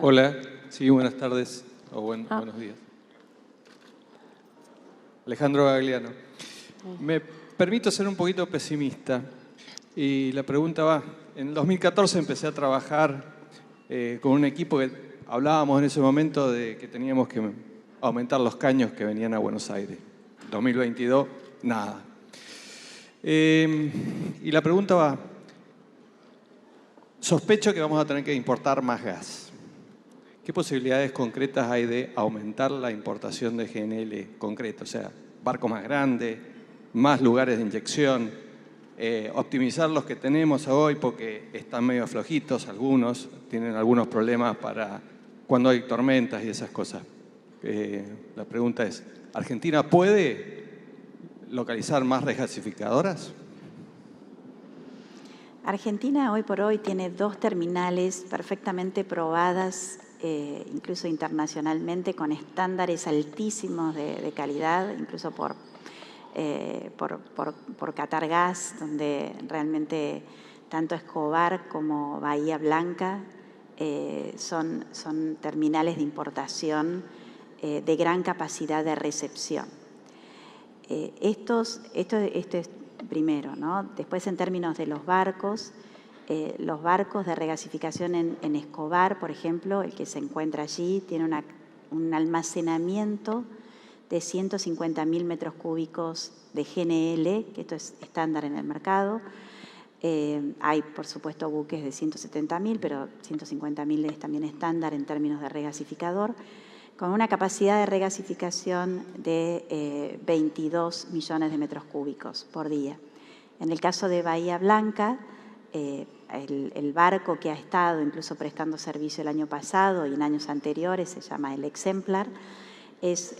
Hola, sí, buenas tardes o buenos días. Alejandro Gagliano. Me permito ser un poquito pesimista y la pregunta va, en el 2014 empecé a trabajar con un equipo que hablábamos en ese momento de que teníamos que aumentar los caños que venían a Buenos Aires. 2022, nada. Y la pregunta va, sospecho que vamos a tener que importar más gas. ¿Qué posibilidades concretas hay de aumentar la importación de GNL concreto? O sea, barcos más grandes, más lugares de inyección, optimizar los que tenemos hoy porque están medio flojitos algunos, tienen algunos problemas para cuando hay tormentas y esas cosas. La pregunta es, ¿Argentina puede localizar más regasificadoras? Argentina hoy por hoy tiene 2 terminales perfectamente probadas, incluso internacionalmente, con estándares altísimos de calidad, incluso por Qatargas, donde realmente tanto Escobar como Bahía Blanca son terminales de importación de gran capacidad de recepción. Esto es primero, ¿no? Después, en términos de los barcos de regasificación en Escobar, por ejemplo, el que se encuentra allí, tiene un almacenamiento de 150.000 metros cúbicos de GNL, que esto es estándar en el mercado. Hay, por supuesto, buques de 170.000, pero 150.000 es también estándar en términos de regasificador, con una capacidad de regasificación de 22 millones de metros cúbicos por día. En el caso de Bahía Blanca, el barco que ha estado incluso prestando servicio el año pasado y en años anteriores se llama el Exemplar, es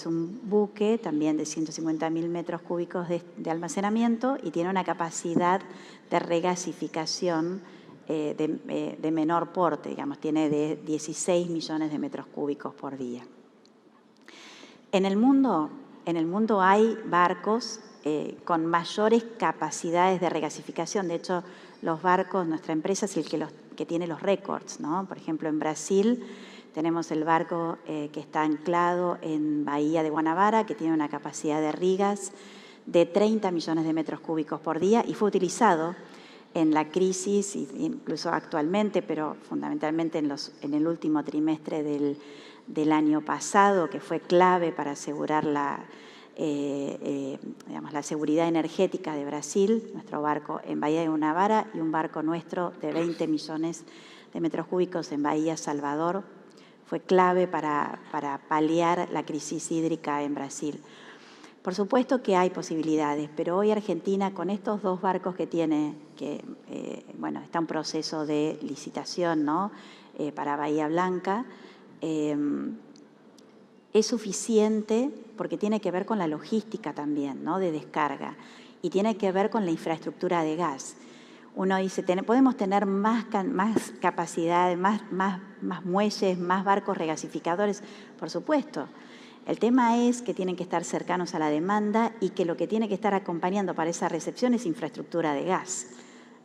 un buque también de 150.000 metros cúbicos de almacenamiento y tiene una capacidad de regasificación de menor porte, digamos, tiene de 16 millones de metros cúbicos por día. En el mundo hay barcos con mayores capacidades de regasificación. De hecho, los barcos, nuestra empresa es el que tiene los récords, ¿no? Por ejemplo, en Brasil tenemos el barco que está anclado en Bahía de Guanabara, que tiene una capacidad de rigas de 30 millones de metros cúbicos por día y fue utilizado en la crisis, incluso actualmente, pero fundamentalmente en el último trimestre del año pasado, que fue clave para asegurar la seguridad energética de Brasil, nuestro barco en Bahía de Guanabara y un barco nuestro de 20 millones de metros cúbicos en Bahía Salvador, fue clave para paliar la crisis hídrica en Brasil. Por supuesto que hay posibilidades, pero hoy Argentina, con estos 2 barcos que tiene, está en proceso de licitación, ¿no? Para Bahía Blanca, es suficiente porque tiene que ver con la logística también, ¿no? De descarga, y tiene que ver con la infraestructura de gas. Uno dice, podemos tener más capacidad, más muelles, más barcos regasificadores, por supuesto. El tema es que tienen que estar cercanos a la demanda y que lo que tiene que estar acompañando para esa recepción es infraestructura de gas,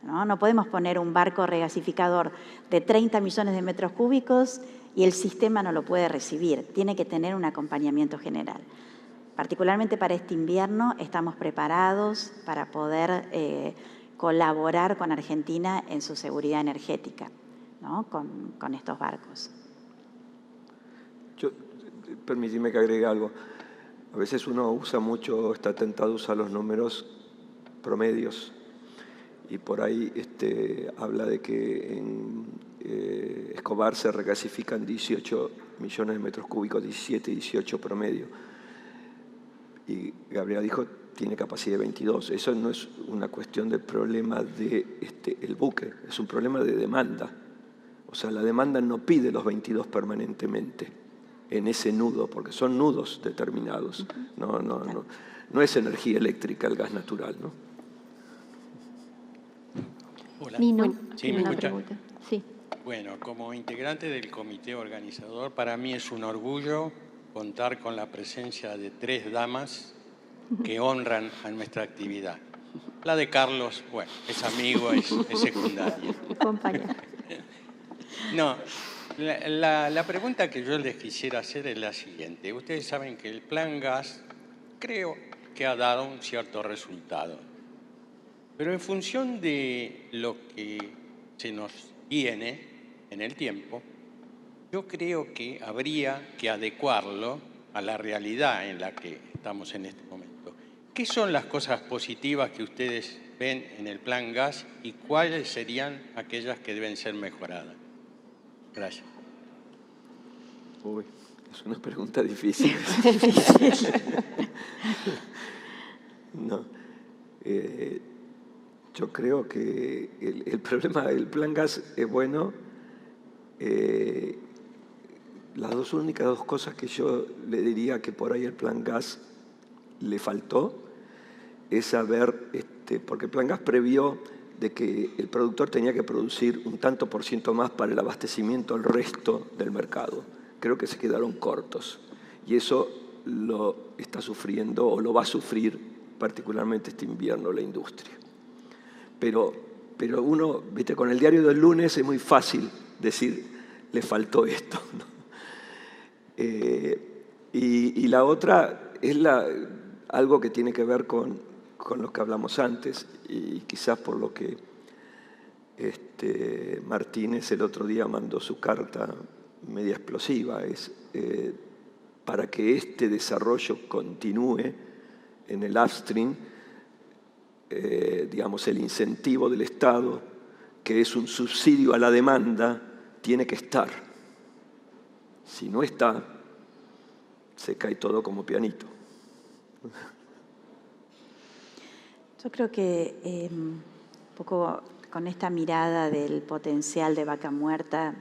¿no? No podemos poner un barco regasificador de 30 millones de metros cúbicos y el sistema no lo puede recibir. Tiene que tener un acompañamiento general. Particularmente para este invierno estamos preparados para poder colaborar con Argentina en su seguridad energética, ¿no? con estos barcos. Permíteme que agregue algo. A veces uno usa mucho, está tentado a usar los números promedios y por ahí habla de que en Escobar se regasifican 18 millones de metros cúbicos, 17, 18 promedio. Y Gabriela dijo, tiene capacidad de 22. Eso no es una cuestión del problema del buque, es un problema de demanda. O sea, la demanda no pide los 22 permanentemente en ese nudo, porque son nudos determinados. No es energía eléctrica el gas natural, ¿no? Hola. Nino, ¿Sí, tiene me una escucha? pregunta. Sí. Bueno, como integrante del comité organizador, para mí es un orgullo contar con la presencia de 3 damas que honran a nuestra actividad. La de Carlos, bueno, es amigo, es secundaria. Compañera. No, la pregunta que yo les quisiera hacer es la siguiente. Ustedes saben que el Plan Gas creo que ha dado un cierto resultado. Pero en función de lo que se nos viene en el tiempo, yo creo que habría que adecuarlo a la realidad en la que estamos en este momento. ¿Qué son las cosas positivas que ustedes ven en el Plan Gas y cuáles serían aquellas que deben ser mejoradas? Gracias. Uy, es una pregunta difícil. No. Yo creo que el problema del plan gas es bueno. Las únicas dos cosas que yo le diría que por ahí el plan gas le faltó es saber, porque el plan gas previó de que el productor tenía que producir un tanto por ciento más para el abastecimiento al resto del mercado. Creo que se quedaron cortos y eso lo está sufriendo o lo va a sufrir particularmente este invierno la industria. Pero uno, viste, con el diario del lunes es muy fácil decir, le faltó esto, ¿no? Y la otra es algo que tiene que ver con lo que hablamos antes, y quizás por lo que Martínez el otro día mandó su carta media explosiva, es para que este desarrollo continúe en el upstream, digamos, el incentivo del Estado, que es un subsidio a la demanda, tiene que estar. Si no está, se cae todo como pianito. Yo creo que un poco con esta mirada del potencial de Vaca Muerta,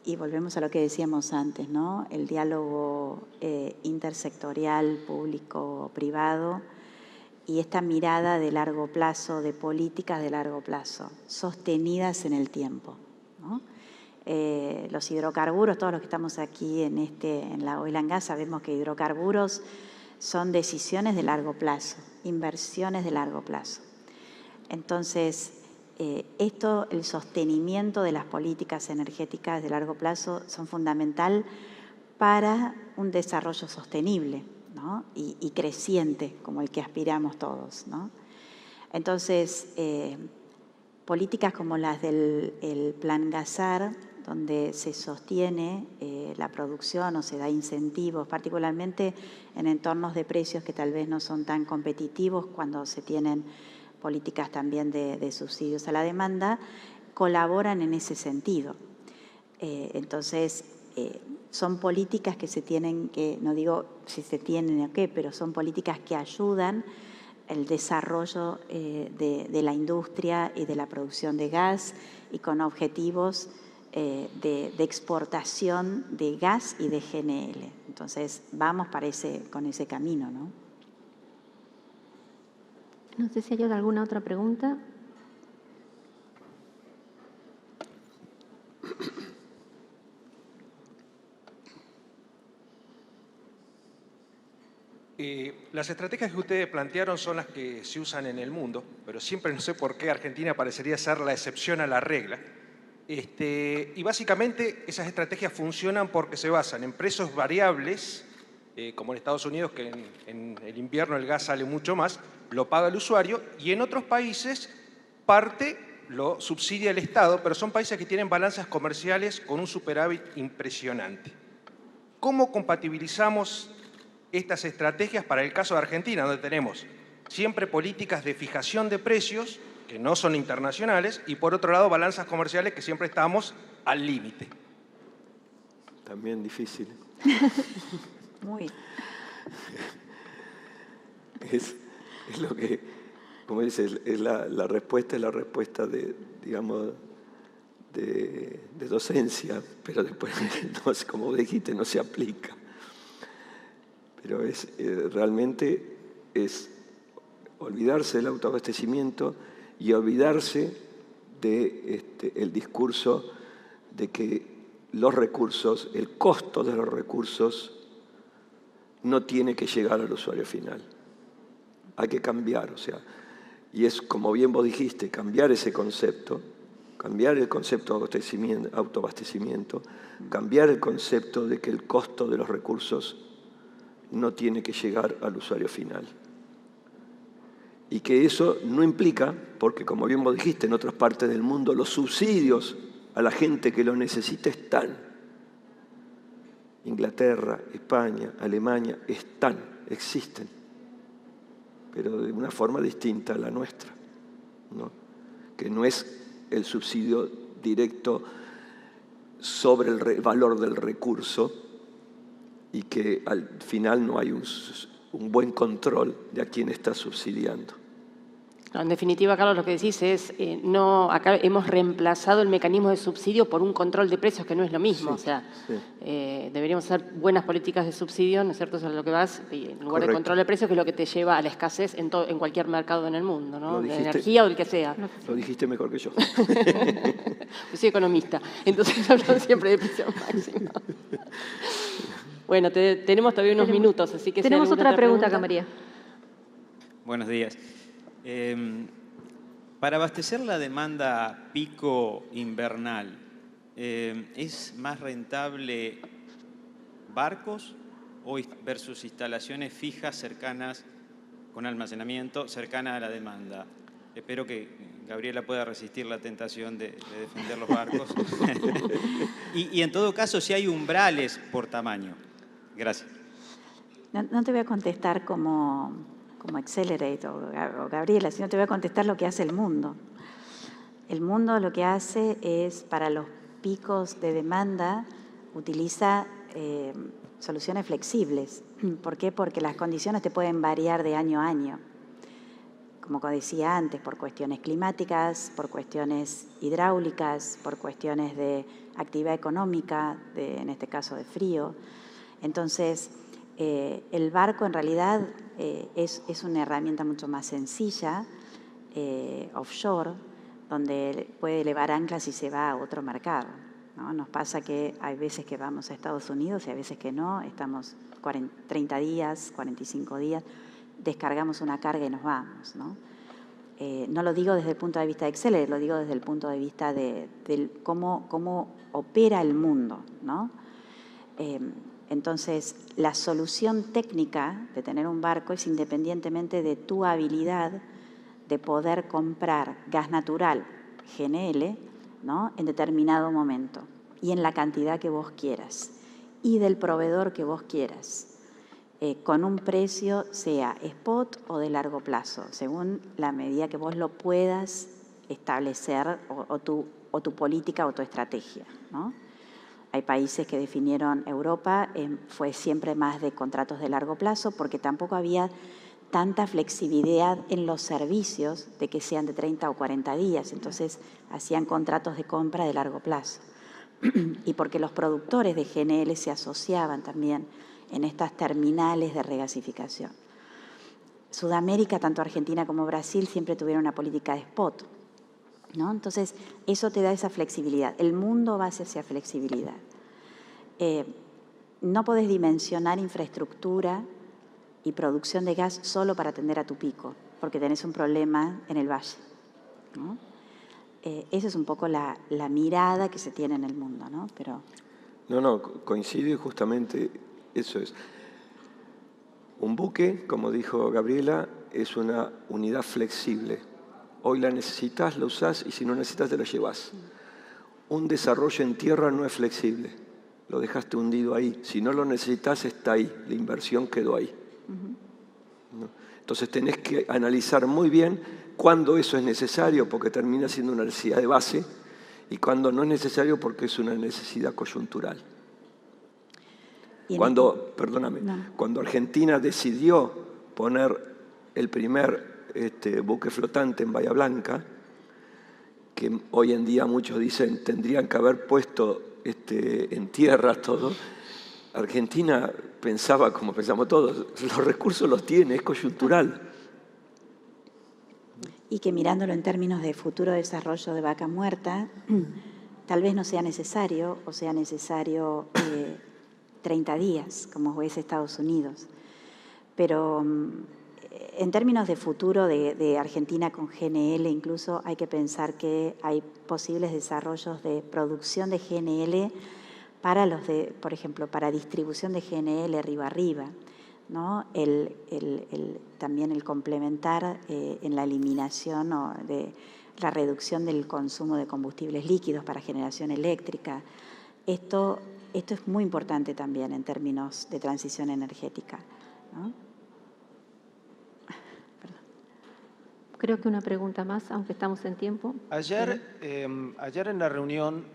y volvemos a lo que decíamos antes, ¿no? El diálogo intersectorial, público-privado, y esta mirada de largo plazo, de políticas de largo plazo, sostenidas en el tiempo, ¿no? Los hidrocarburos, todos los que estamos aquí en la Oil and Gas, sabemos que hidrocarburos son decisiones de largo plazo, inversiones de largo plazo. Entonces, el sostenimiento de las políticas energéticas de largo plazo son fundamental para un desarrollo sostenible, ¿no? y creciente, como el que aspiramos todos, ¿no? Entonces, políticas como las del Plan Gasar, donde se sostiene la producción o se da incentivos, particularmente en entornos de precios que tal vez no son tan competitivos cuando se tienen políticas también de subsidios a la demanda, colaboran en ese sentido. Entonces, son políticas que se tienen que, no digo si se tienen o qué, pero son políticas que ayudan el desarrollo de la industria y de la producción de gas, y con objetivos de exportación de gas y de GNL. Entonces, vamos con ese camino, ¿no? No sé si hay alguna otra pregunta. Las estrategias que ustedes plantearon son las que se usan en el mundo, pero siempre no sé por qué Argentina parecería ser la excepción a la regla. Y básicamente esas estrategias funcionan porque se basan en precios variables, como en Estados Unidos, que en el invierno el gas sale mucho más, lo paga el usuario, y en otros países parte lo subsidia el Estado, pero son países que tienen balanzas comerciales con un superávit impresionante. ¿Cómo compatibilizamos estas estrategias para el caso de Argentina, donde tenemos siempre políticas de fijación de precios que no son internacionales, y por otro lado balanzas comerciales que siempre estamos al límite? También difícil. Muy. Es lo que, como dices, es la respuesta de, digamos, de docencia, pero después, no, como dijiste, no se aplica. Pero realmente es olvidarse del autoabastecimiento y olvidarse del discurso de que los recursos, el costo de los recursos, no tiene que llegar al usuario final. Hay que cambiar, o sea, y es como bien vos dijiste, cambiar ese concepto, cambiar el concepto de autoabastecimiento, cambiar el concepto de que el costo de los recursos no tiene que llegar al usuario final. Y que eso no implica, porque como bien vos dijiste, en otras partes del mundo los subsidios a la gente que lo necesita están. Inglaterra, España, Alemania existen, pero de una forma distinta a la nuestra, ¿no? Que no es el subsidio directo sobre el valor del recurso, y que al final no hay un buen control de a quién está subsidiando. No, en definitiva, Carlos, lo que decís es, acá hemos reemplazado el mecanismo de subsidio por un control de precios, que no es lo mismo. Sí, O sea, sí. deberíamos hacer buenas políticas de subsidio, ¿no es cierto? Eso es lo que vas, en lugar Correcto. de control de precios, que es lo que te lleva a la escasez en cualquier mercado en el mundo, Lo ¿no? De dijiste. energía o el que sea. Lo dijiste mejor que yo. Yo soy economista, entonces hablo siempre de precios máximos. Bueno, tenemos todavía unos minutos, así que... si hay Tenemos alguna otra pregunta acá, María. Buenos días. Para abastecer la demanda pico invernal, ¿es más rentable barcos versus instalaciones fijas cercanas con almacenamiento cercanas a la demanda? Espero que Gabriela pueda resistir la tentación de defender los barcos. y en todo caso, si hay umbrales por tamaño. Gracias. No te voy a contestar como Accelerate o Gabriela, sino te voy a contestar lo que hace el mundo. El mundo lo que hace es, para los picos de demanda, utiliza soluciones flexibles. ¿Por qué? Porque las condiciones te pueden variar de año a año. Como decía antes, por cuestiones climáticas, por cuestiones hidráulicas, por cuestiones de actividad económica, en este caso de frío. Entonces, el barco en realidad es una herramienta mucho más sencilla, offshore, donde puede elevar anclas y se va a otro mercado, ¿no? Nos pasa que hay veces que vamos a Estados Unidos y hay veces que no, estamos 30 días, 45 días, descargamos una carga y nos vamos, ¿no? No lo digo desde el punto de vista de Excel, lo digo desde el punto de vista de cómo opera el mundo, ¿no? Entonces, la solución técnica de tener un barco es independientemente de tu habilidad de poder comprar gas natural, GNL, ¿no? En determinado momento y en la cantidad que vos quieras y del proveedor que vos quieras, con un precio sea spot o de largo plazo, según la medida que vos lo puedas establecer o tu política o tu estrategia, ¿no? Hay países que definieron Europa, fue siempre más de contratos de largo plazo porque tampoco había tanta flexibilidad en los servicios de que sean de 30 o 40 días. Entonces, hacían contratos de compra de largo plazo. Y porque los productores de GNL se asociaban también en estas terminales de regasificación. Sudamérica, tanto Argentina como Brasil, siempre tuvieron una política de spot, ¿no? Entonces, eso te da esa flexibilidad. El mundo va hacia esa flexibilidad. No podés dimensionar infraestructura y producción de gas solo para atender a tu pico, porque tenés un problema en el valle, ¿no? Esa es un poco la mirada que se tiene en el mundo, ¿no? Pero... No, coincido y justamente eso es. Un buque, como dijo Gabriela, es una unidad flexible. Hoy la necesitas, la usás, y si no necesitas, te la llevas. Un desarrollo en tierra no es flexible. Lo dejaste hundido ahí. Si no lo necesitas, está ahí. La inversión quedó ahí. ¿No? Entonces tenés que analizar muy bien cuándo eso es necesario, porque termina siendo una necesidad de base, y cuándo no es necesario porque es una necesidad coyuntural. Cuando Argentina decidió poner el primer buque flotante en Bahía Blanca, que hoy en día muchos dicen tendrían que haber puesto en tierra todo, Argentina pensaba como pensamos todos, los recursos los tiene, es coyuntural. Y que mirándolo en términos de futuro desarrollo de Vaca Muerta, tal vez no sea necesario, o sea necesario 30 días, como es Estados Unidos. Pero en términos de futuro de Argentina con GNL, incluso hay que pensar que hay posibles desarrollos de producción de GNL para por ejemplo, para distribución de GNL río arriba, ¿no? También el complementar en la eliminación o de la reducción del consumo de combustibles líquidos para generación eléctrica. Esto es muy importante también en términos de transición energética, ¿no? Creo que una pregunta más, aunque estamos en tiempo. Ayer en la reunión,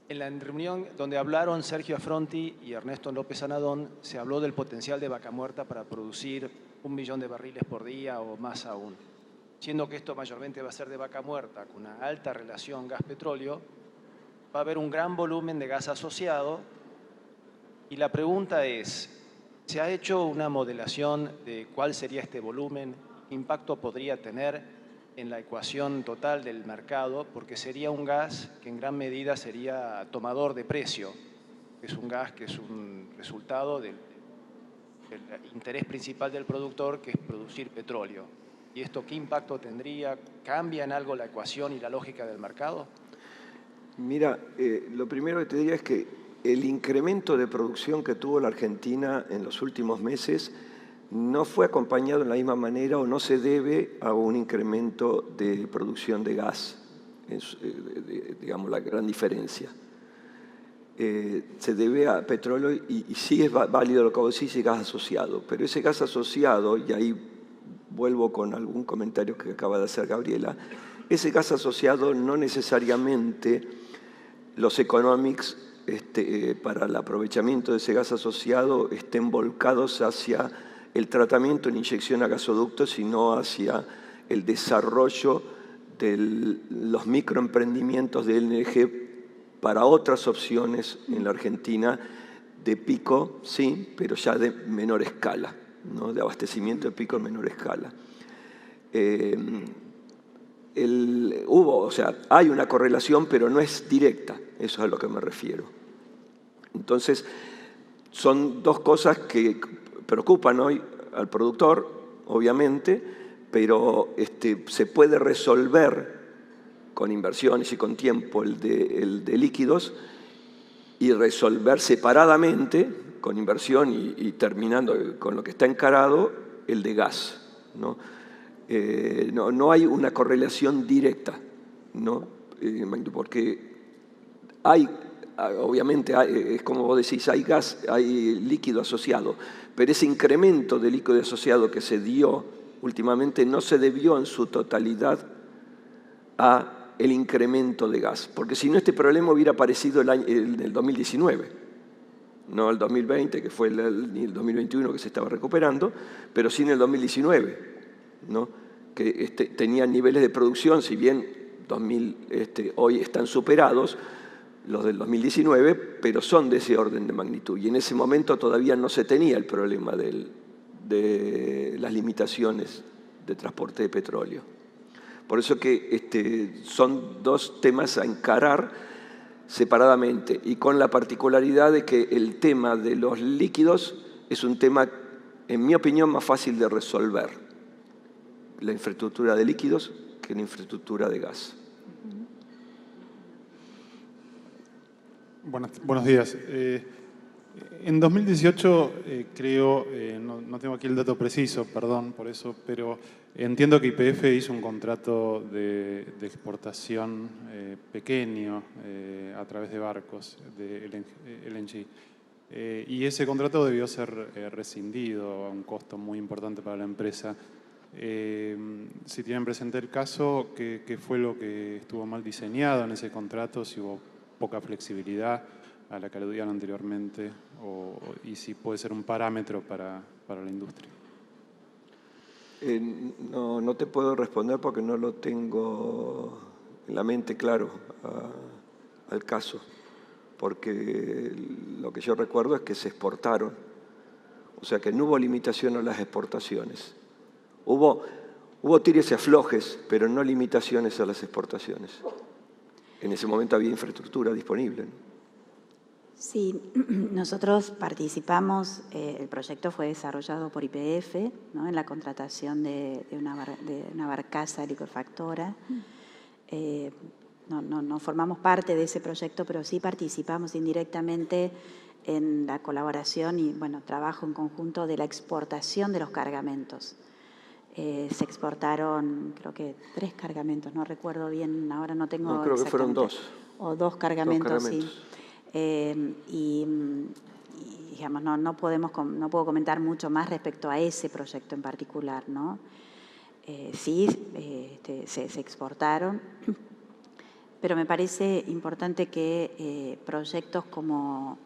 en la reunión donde hablaron Sergio Affronti y Ernesto López Anadón, se habló del potencial de Vaca Muerta para producir 1 millón de barriles por día o más aún. Siendo que esto mayormente va a ser de vaca muerta, con una alta relación gas-petróleo, va a haber un gran volumen de gas asociado. Y la pregunta es, ¿se ha hecho una modelación de cuál sería este volumen? ¿Qué impacto podría tener en la ecuación total del mercado? Porque sería un gas que en gran medida sería tomador de precio. Es un gas que es un resultado del interés principal del productor, que es producir petróleo. ¿Y esto qué impacto tendría? ¿Cambia en algo la ecuación y la lógica del mercado? Mira, lo primero que te diría es que el incremento de producción que tuvo la Argentina en los últimos meses no fue acompañado de la misma manera o no se debe a un incremento de producción de gas. Es, digamos, la gran diferencia. Se debe a petróleo y sí es válido lo que vos decís, es gas asociado. Pero ese gas asociado, y ahí vuelvo con algún comentario que acaba de hacer Gabriela, ese gas asociado no necesariamente los economics para el aprovechamiento de ese gas asociado estén volcados hacia el tratamiento en inyección a gasoductos, sino hacia el desarrollo de los microemprendimientos de LNG para otras opciones en la Argentina de pico, sí, pero ya de menor escala, ¿no? De abastecimiento de pico en menor escala. Hay una correlación, pero no es directa, eso es a lo que me refiero. Entonces, son dos cosas que preocupan hoy al productor, obviamente, pero se puede resolver con inversiones y con tiempo el de líquidos y resolver separadamente, con inversión y terminando con lo que está encarado, el de gas, ¿no? No hay una correlación directa, ¿no? Porque obviamente, es como vos decís, hay gas, hay líquido asociado, pero ese incremento de líquido asociado que se dio últimamente no se debió en su totalidad a el incremento de gas, porque si no este problema hubiera aparecido en el 2019, no el 2020, que fue ni el 2021 que se estaba recuperando, pero sí en el 2019, ¿no? Que tenían niveles de producción, si bien hoy están superados los del 2019, pero son de ese orden de magnitud. Y en ese momento todavía no se tenía el problema de las limitaciones de transporte de petróleo. Por eso que son dos temas a encarar separadamente y con la particularidad de que el tema de los líquidos es un tema, en mi opinión, más fácil de resolver, la infraestructura de líquidos que la infraestructura de gas. Buenos días. En 2018, creo, no tengo aquí el dato preciso, perdón por eso, pero entiendo que YPF hizo un contrato de exportación pequeño a través de barcos de LNG. Y ese contrato debió ser rescindido a un costo muy importante para la empresa. Si tienen presente el caso, ¿qué fue lo que estuvo mal diseñado en ese contrato? Si hubo poca flexibilidad a la que aludían anteriormente, y si puede ser un parámetro para la industria. No te puedo responder porque no lo tengo en la mente claro al caso, porque lo que yo recuerdo es que se exportaron, o sea que no hubo limitación a las exportaciones. Hubo tires y aflojes, pero no limitaciones a las exportaciones. En ese momento había infraestructura disponible, ¿no? Sí, nosotros participamos, el proyecto fue desarrollado por YPF, ¿no? En la contratación de una barcaza liquefactora. No formamos parte de ese proyecto, pero sí participamos indirectamente en la colaboración y trabajo en conjunto de la exportación de los cargamentos. Se exportaron, creo que 3 cargamentos, no recuerdo bien, ahora no tengo no, creo que fueron 2. O 2 cargamentos, sí. Digamos, no puedo comentar mucho más respecto a ese proyecto en particular, ¿no? Sí, se exportaron, pero me parece importante que proyectos como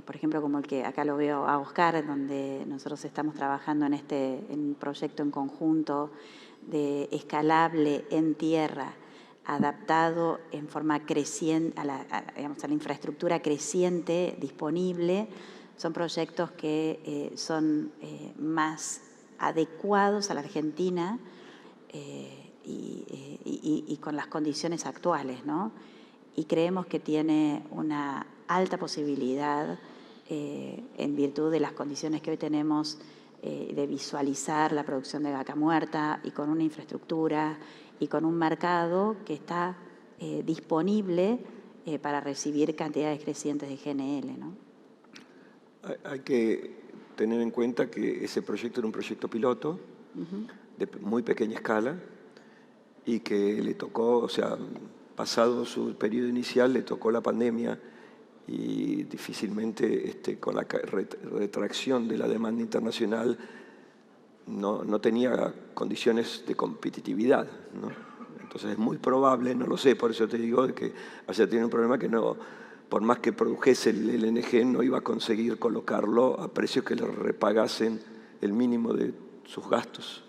por ejemplo, como el que acá lo veo a Oscar, donde nosotros estamos trabajando en un proyecto en conjunto de escalable en tierra, adaptado en forma creciente a la infraestructura creciente disponible. Son proyectos que son más adecuados a la Argentina y con las condiciones actuales, ¿no? Y creemos que tiene una alta posibilidad, en virtud de las condiciones que hoy tenemos, de visualizar la producción de vaca muerta y con una infraestructura y con un mercado que está disponible para recibir cantidades crecientes de GNL, ¿no? Hay que tener en cuenta que ese proyecto era un proyecto piloto, de muy pequeña escala, y que le tocó, o sea, pasado su periodo inicial, le tocó la pandemia y difícilmente con la retracción de la demanda internacional no tenía condiciones de competitividad, ¿no? Entonces es muy probable, no lo sé, por eso te digo, de que haya tenido un problema que no, por más que produjese el LNG, no iba a conseguir colocarlo a precios que le repagasen el mínimo de sus gastos.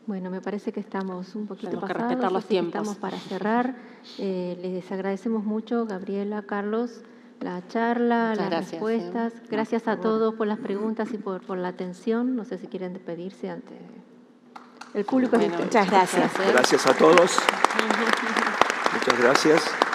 Bueno, me parece que estamos un poquito Tenemos que pasados, respetar los así que tiempos. estamos para cerrar. Les agradecemos mucho, Gabriela, Carlos, la charla, Muchas las gracias, respuestas. Gracias a todos por las preguntas y por la atención. No sé si quieren despedirse ante el público. Bueno, Muchas gracias. Gracias a todos. Muchas gracias.